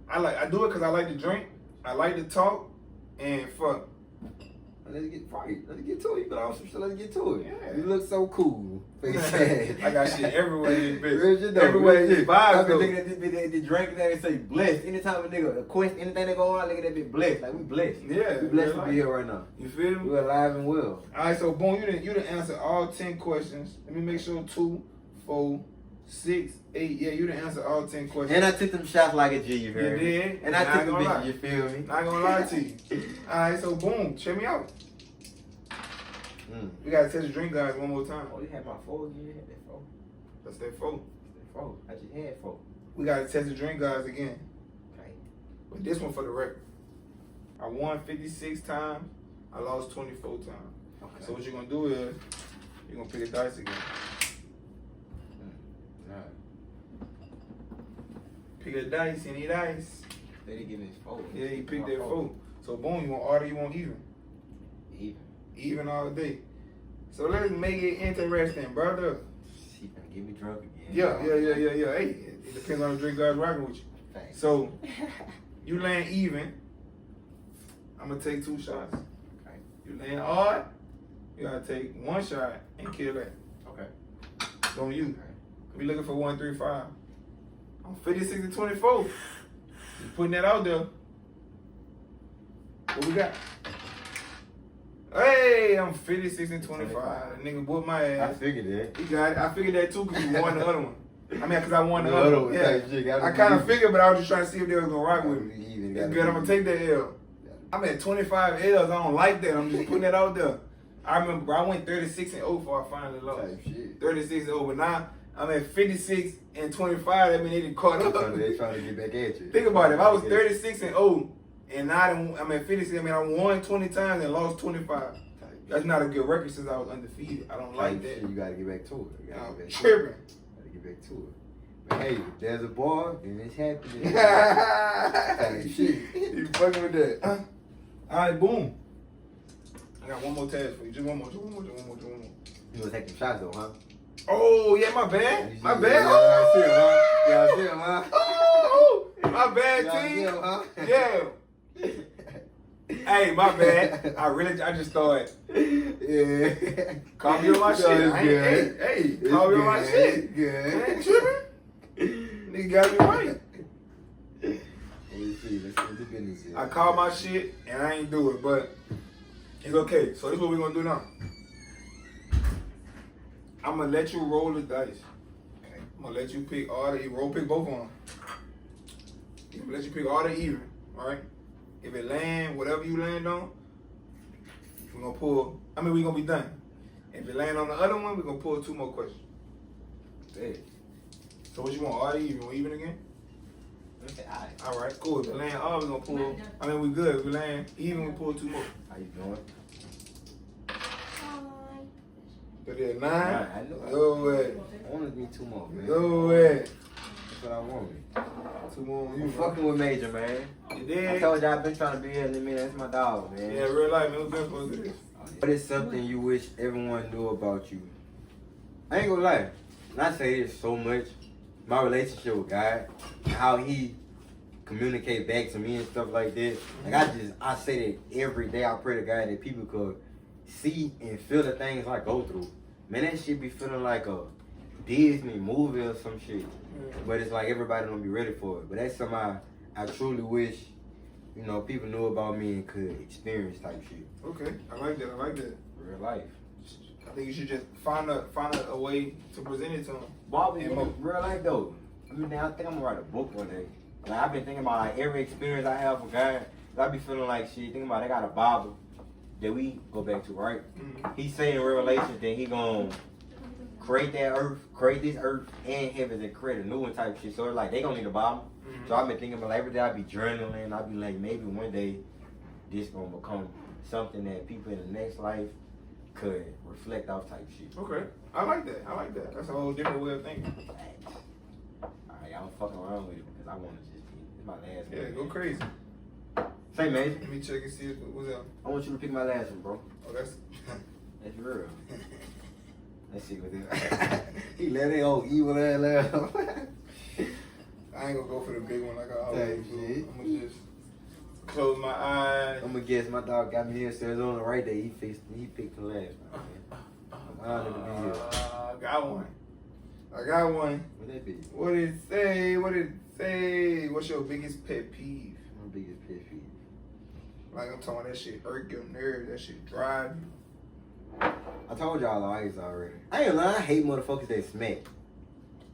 I do it because I like to drink, I like to talk, and fuck. Let's get right. Let's get to it. You got all some shit. Let's get to it. Yeah. You look so cool. Face ass. I got shit everywhere in this Real bitch. shit though. Everywhere Real in shit. this I've vibe been though. looking at this bitch, the drink that and say blessed. Anytime a nigga quest anything that go on, look at that bitch blessed. Like we blessed. Yeah, We blessed to like- be here right now. You feel me? We alive and well. Alright, so boom, you didn't answer all 10 questions. Let me make sure 2, 4, 6, 8. Yeah, you didn't answer all 10 questions. And I took them shots like a G, you heard me? did. And I Not took them gonna bitches, lie. you feel me? Not gonna lie to you. Alright, so boom, check me out. We gotta test the drink guys one more time. Oh, you had my phone? You had that phone? That's that phone. That phone. I just had phone. We gotta test the drink guys again. Okay. But this one for the record. I won 56 times. I lost 24 times. Okay. So what you're gonna do is you're gonna pick a dice again. Alright. Pick a dice, any dice. They didn't give me his phone. Yeah, you picked that phone. So boom, you want odd or you want even? Even. Even all day. So let's make it interesting, brother. She gonna get me drunk again. Yeah. Hey, it depends on the drink guys rocking with you. Thanks. So you land even. I'm gonna take 2 shots. Okay. You land odd. You gotta take 1 shot and kill that. Okay. It's on you. Okay. We looking for 135. I'm 56 and 24. Just putting that out there. What we got? Hey, I'm 56 and 25. That nigga whooped my I ass. figured that. He got it. I figured that too because you won the other one. I mean, because I won the The other other one. one, Yeah. type shit, gotta I be kind of even. figured, but I was just trying to see if they was going to rock with me. Even, It's good. I'm going to take that L. I'm at 25 L's. I don't like that. I'm just putting that out there. I remember I went 36 and 0 before I finally lost. Type shit. 36 and 0, but now I'm at 56 and 25. That means they didn't caught up. They trying to get back at you. Think about it. If I was 36 and 0 and now I'm at 56, I mean, I won 20 times and lost 25. That's not a good record since I was undefeated. I don't like that. Shit, you gotta get back to it. You gotta I'm get back to it. tripping. Gotta get back to it. But hey, if there's a bar, then it's happening. Type shit. You fucking with that. All right, boom. I got one more task for you. Just one more. You gonna take them shots though, huh? Oh, yeah, my bad. My bad. Y'all see him, huh? Oh, my bad, Y'all see team. him, huh? Yeah. Hey, my bad. I just started. Yeah. Call me on my shit. I ain't, hey, call me on my shit. I Good. ain't tripping. Nigga got me right. Let's see the business here. I called my shit and I ain't do it, but it's okay. So this is what we're gonna do now. I'm gonna let you roll the dice. I'm gonna let you pick all the pick both of them. I'm gonna let you pick all the even. All right. If it land, whatever you land on, we're gonna pull. I mean, we're gonna be done. If it land on the other one, we're gonna pull 2 more questions. Hey. So what you want? All the even? You want even again? Okay, All right, cool. If it land all, we're gonna pull. I mean, we good. If we land even, we pull 2 more. How you doing? So there's 9. I know. No way. I wanted me 2 more, man. No way. That's what I wanted. 2 more on you. I'm fucking with Major, man. You I did? told y'all I've been trying to be here in a minute. That's my dog, man. Yeah, real life, man. What's been supposed to do this? What is something you wish everyone knew about you? I ain't gonna lie. And I say this so much. My relationship with God, how he communicate back to me and stuff like that. Like I say that every day. I pray to God that people could see and feel the things I go through. Man, that shit be feeling like a Disney movie or some shit. But it's like everybody don't be ready for it. But that's something I truly wish, you know, people knew about me and could experience type shit. Okay, I like that. Real life. I think you should just find a way to present it to them. Bobby, And mo- real life though. I mean, I think I'm gonna write a book one day. Like I've been thinking about like every experience I have with God. I be feeling like shit. Thinking about I got a Bible that we go back to, right? Mhm. He say in Revelation that he gonna create that earth, create this earth and heavens and create a new one type shit. So it's like they gonna need a Bible. Mhm. So I've been thinking about like, every day I be journaling. I be like maybe one day this gonna become something that people in the next life could reflect off type shit. Okay, I like that. That's a whole different way of thinking. Alright, I'm fucking around with it because I want to just be. It's my last one. Yeah, go crazy. Say, Major. Let me check and see what's up. I want you to pick my last one, bro. Oh, that's. That's real. Let's see what this. He let it old evil ass laugh. I ain't gonna go for the big one like I always Type do. shit. I'm gonna just close my eyes. I'm gonna guess my dog got me here. So it's on the right day. He picked the last one. Man. I'm honored to be here. I got one. What that be? What did it say? What's your biggest pet peeve? My biggest pet peeve. Like I'm talking about that shit irk your nerves. That shit drive you. I told y'all always already. I ain't lying. I hate motherfuckers that smack.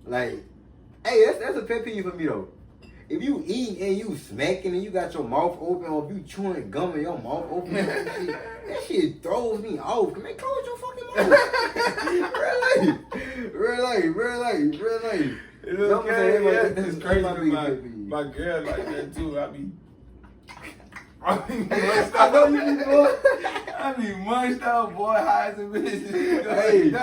Like, hey, that's a pet peeve for me though. if you eat and you smacking and you got your mouth open, or if you chewing gum and your mouth open, that shit throws me off. Man, close your fucking mouth. Real life. It's okay, yeah, it's crazy. My girl like that too. I be munched out. I know you be boy. I be munched out, boy. High as a bitch. Hey.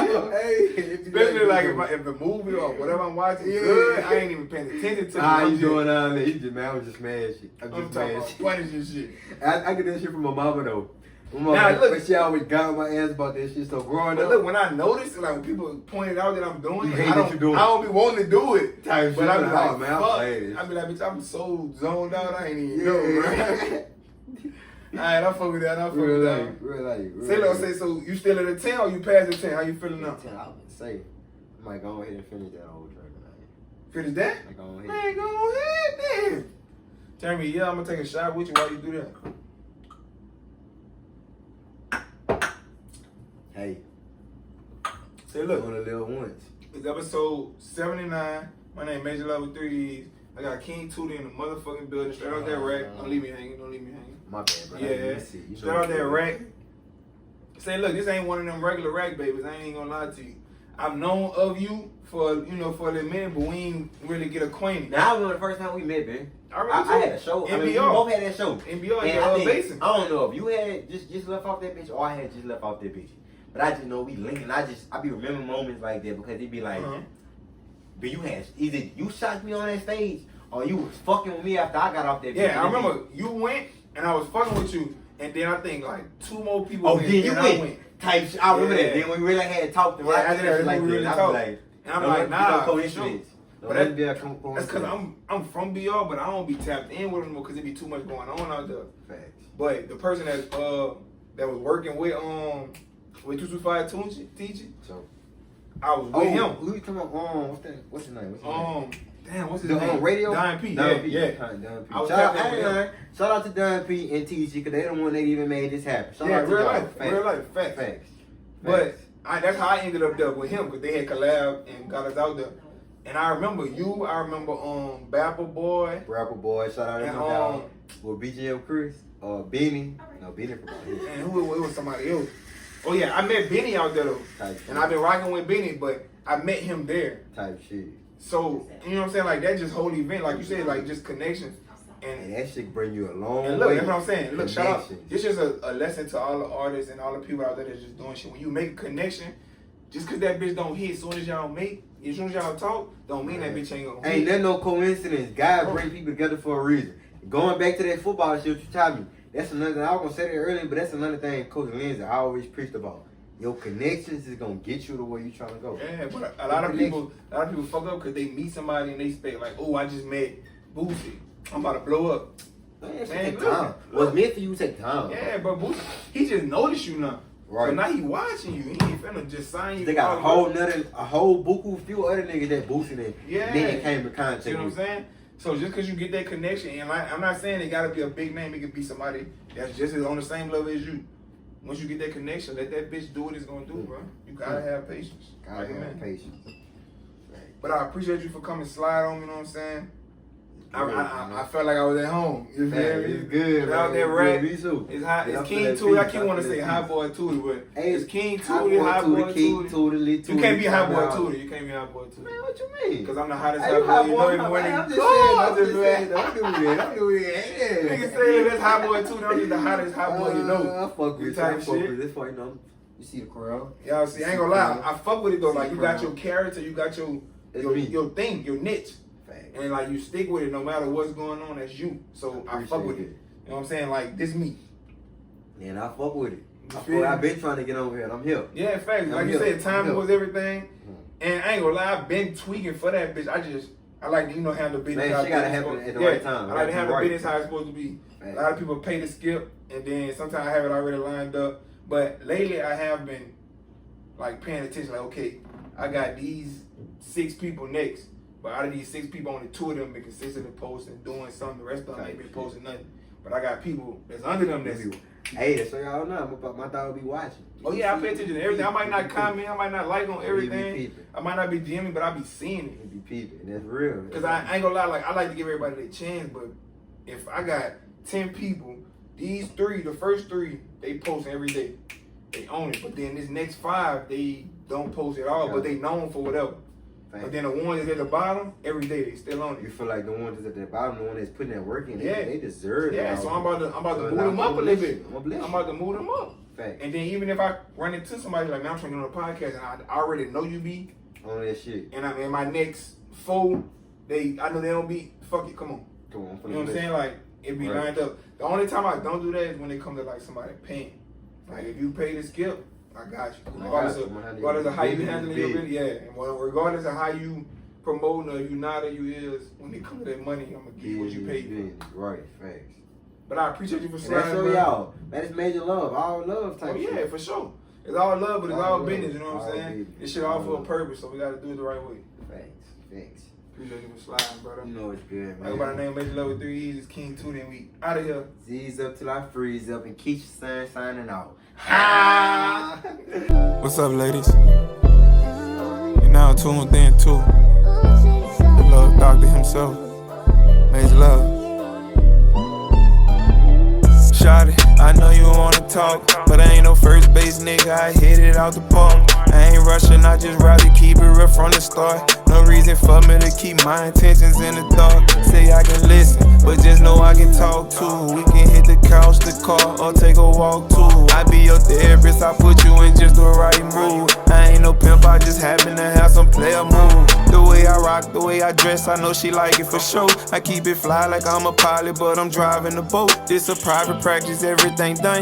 Especially like if the movie or whatever I'm watching good, I ain't even paying attention to it. How you doing down there? You just man, I was just mad shit. I'm talking about punishing shit. I get that shit from my mama though. Now, look, but she always got on my ass about that shit. So growing but up, look, when I notice, like when people pointed out that I'm doing you it, hate I that you doing I don't be wanting to do it. Type But shit, I be like, oh, man, fuck. I I be like, bitch, I'm so zoned out, I ain't even know, right? Alright, I fuck with that. Real life. Say, look, so you still at a 10 or you past the 10? How you feeling now? I would say, I might go ahead and finish that old track tonight. Finish that? I go ahead. Man, go ahead then. Tell me, yeah, I'm gonna take a shot with you while you do that. Hey, Say, look, on a little once. it's episode 79. My name is Majorloveee. I got King Tootie in the motherfucking building. Straight out that rack. Don't leave me hanging. My bad, bro. Yeah, straight out that rack. Say, look, this ain't one of them regular rack babies. I ain't gonna lie to you. I've known of you for a little minute, but we ain't really get acquainted. Now, I remember the first time we met, man. I had a show. I mean, we both had that show. NBR And in I the Basin. I don't know if you had just left off that bitch or I had just left off that bitch. But I just know we linked, and I be remembering moments like that because it be like, but you had either you shot me on that stage or you was fucking with me after I got off that bitch. Yeah, I remember you went and I was fucking with you, and then I think like 2 more people went. Then you and went. I went. Type shit. I remember that. Then we really had talked to after that, like we really that. talked. Like, And I'm like, nah, coincidence. But that's because I'm from BR, but I don't be tapped in with them because it be too much going on out there. Facts. But the person that was working with 225 Tootie, So I was with him. Who you talking about? What's his name? Damn, what's his the name? radio? Don P. Don P. Yeah. Don P. I was Shout tapping in with him. out to Don P and TG because they the one that even made this happen. Shout out to real y'all. life, Facts. real life, facts. Facts. But that's how I ended up there with him because they had collab and got us out there. And I remember you. I remember Bapper Boy. Rapper Boy. Shout out to And him. With BGM Chris. Beanie. No, Beanie from out here. And who it was somebody else. Oh yeah, I met Benny out there though. And I've been rocking with Benny, but I met him there. Type shit. So, you know what I'm saying? Like that just whole event, like you said, like just connections. And that shit bring you a long And look, way. that's what I'm saying. Look, shout out. Connections. This is a lesson to all the artists and all the people out there that's just doing shit. When you make a connection, just cause that bitch don't hit, as soon as y'all talk, don't mean that bitch ain't gonna hit. Ain't that no coincidence. God bring people together for a reason. Going back to that football shit, what you taught me. That's another thing. I was gonna say that earlier, but that's another thing Coach Lindsay always preached about. Your connections is gonna get you to where you trying to go. Yeah, but a lot of people fuck up because they meet somebody and they expect like, oh, I just met Boosie, I'm about to blow up. Man, take time. What's meant for you take time. Yeah, but Boosie, he just noticed you now. Right. So now he watching you. He ain't finna just sign you. They got a whole buku, few other niggas that boosting it. Yeah. Then came in contact. You know what I'm saying? So just because you get that connection, and like, I'm not saying it got to be a big name. It could be somebody that's just on the same level as you. Once you get that connection, let that bitch do what it's gonna do, bro. You gotta have patience. Gotta have patience. But I appreciate you for coming slide on me. You know what I'm saying? I felt like I was at home. You feel me? It's good. Out there, right? Me too. It's hot. It's King Tootie. I keep want to say Hot Boy Tootie, but it's King Tootie, Hot Boy Tootie. You can't be Hot Boy Tootie. You can't be Hot Boy Tootie. Man, what you mean? Because I'm the hottest Hot Boy. You know even when I'm just saying. Don't do it. Nigga say that's Hot Boy Tootie. I'm just the hottest Hot Boy you know. I fuck with you. That's why you know. You see the crowd. Y'all see, I ain't gonna lie. I fuck with it though. Like you got your character, you got your thing, your niche. And like you stick with it no matter what's going on, that's you. So I fuck with it. You know what I'm saying? Like this me. And I fuck with it. I've been trying to get over here and I'm here. Yeah, in fact, like you said, time was everything. And I ain't gonna lie, I've been tweaking for that bitch. I like to, handle business. Man, she gotta happen at the right time. I like to handle business how it's supposed to be. A lot of people pay to skip, and then sometimes I have it already lined up. But lately I have been like paying attention, like, okay, I got these 6 people next. But out of these 6 people, only 2 of them been consistently posting, doing something. The rest of them ain't been posting nothing. But I got people that's under them that's Hey, that's so y'all know. My dog be watching. Oh yeah, I pay attention to everything. I might not comment, I might not like on everything. I might not be DMing, but I be seeing it. You be peeping. That's real. Cause I ain't gonna lie, like I like to give everybody their chance, but if I got 10 people, these 3, the first 3, they post every day. They own it. But then this next 5, they don't post at all, but they known for whatever. But then the ones that's at the bottom, every day they still on it. You feel like the ones that's at the bottom, the one that's putting that work in, Yeah. they deserve it. Yeah, so I'm about to move them up a little bit. I'm about to move them up. Fact. And then even if I run into somebody like, man, I'm trying to get on a podcast, and I already know you be on that shit. And I mean, my next 4, I know they don't be, fuck it, come on. Come on. You know what I'm saying? Like, it be lined up. The only time I don't do that is when it comes to like somebody paying. Like, if you pay to skip, I got you. Regardless of how you handling your business, yeah. And regardless of how you promoting or you not or you is, when it comes to that money, I'm gonna give you what you paid for. Right, facts. But I appreciate you for sliding. That's for y'all. That is major love, all love type. Oh yeah, shit. for sure. It's all love, but it's all business. You know what I'm saying? Business. This shit all for a purpose, so we gotta do it the right way. Facts. Appreciate you for sliding, brother. You know it's good, man. Everybody named Majorloveee with 3 E's. It's King Tootie, and we out of here. Z's up till I freeze up, and Keisha Sun signing out. Ha! What's up, ladies? You're now tuned in to the love doctor himself, Majorloveee. Shawty, I know you wanna talk, but I ain't no first base nigga, I hit it out the park. I ain't rushing, I just rather keep it real from the start. No reason for me to keep my intentions in the dark. Say I can listen, but just know I can talk too. We can hit the couch, the car, or take a walk too. I be your therapist, I put you in just the right mood. I ain't no pimp, I just happen to have some player move. The way I rock, the way I dress, I know she like it for sure. I keep it fly like I'm a pilot, but I'm driving the boat. This a private practice, everything done.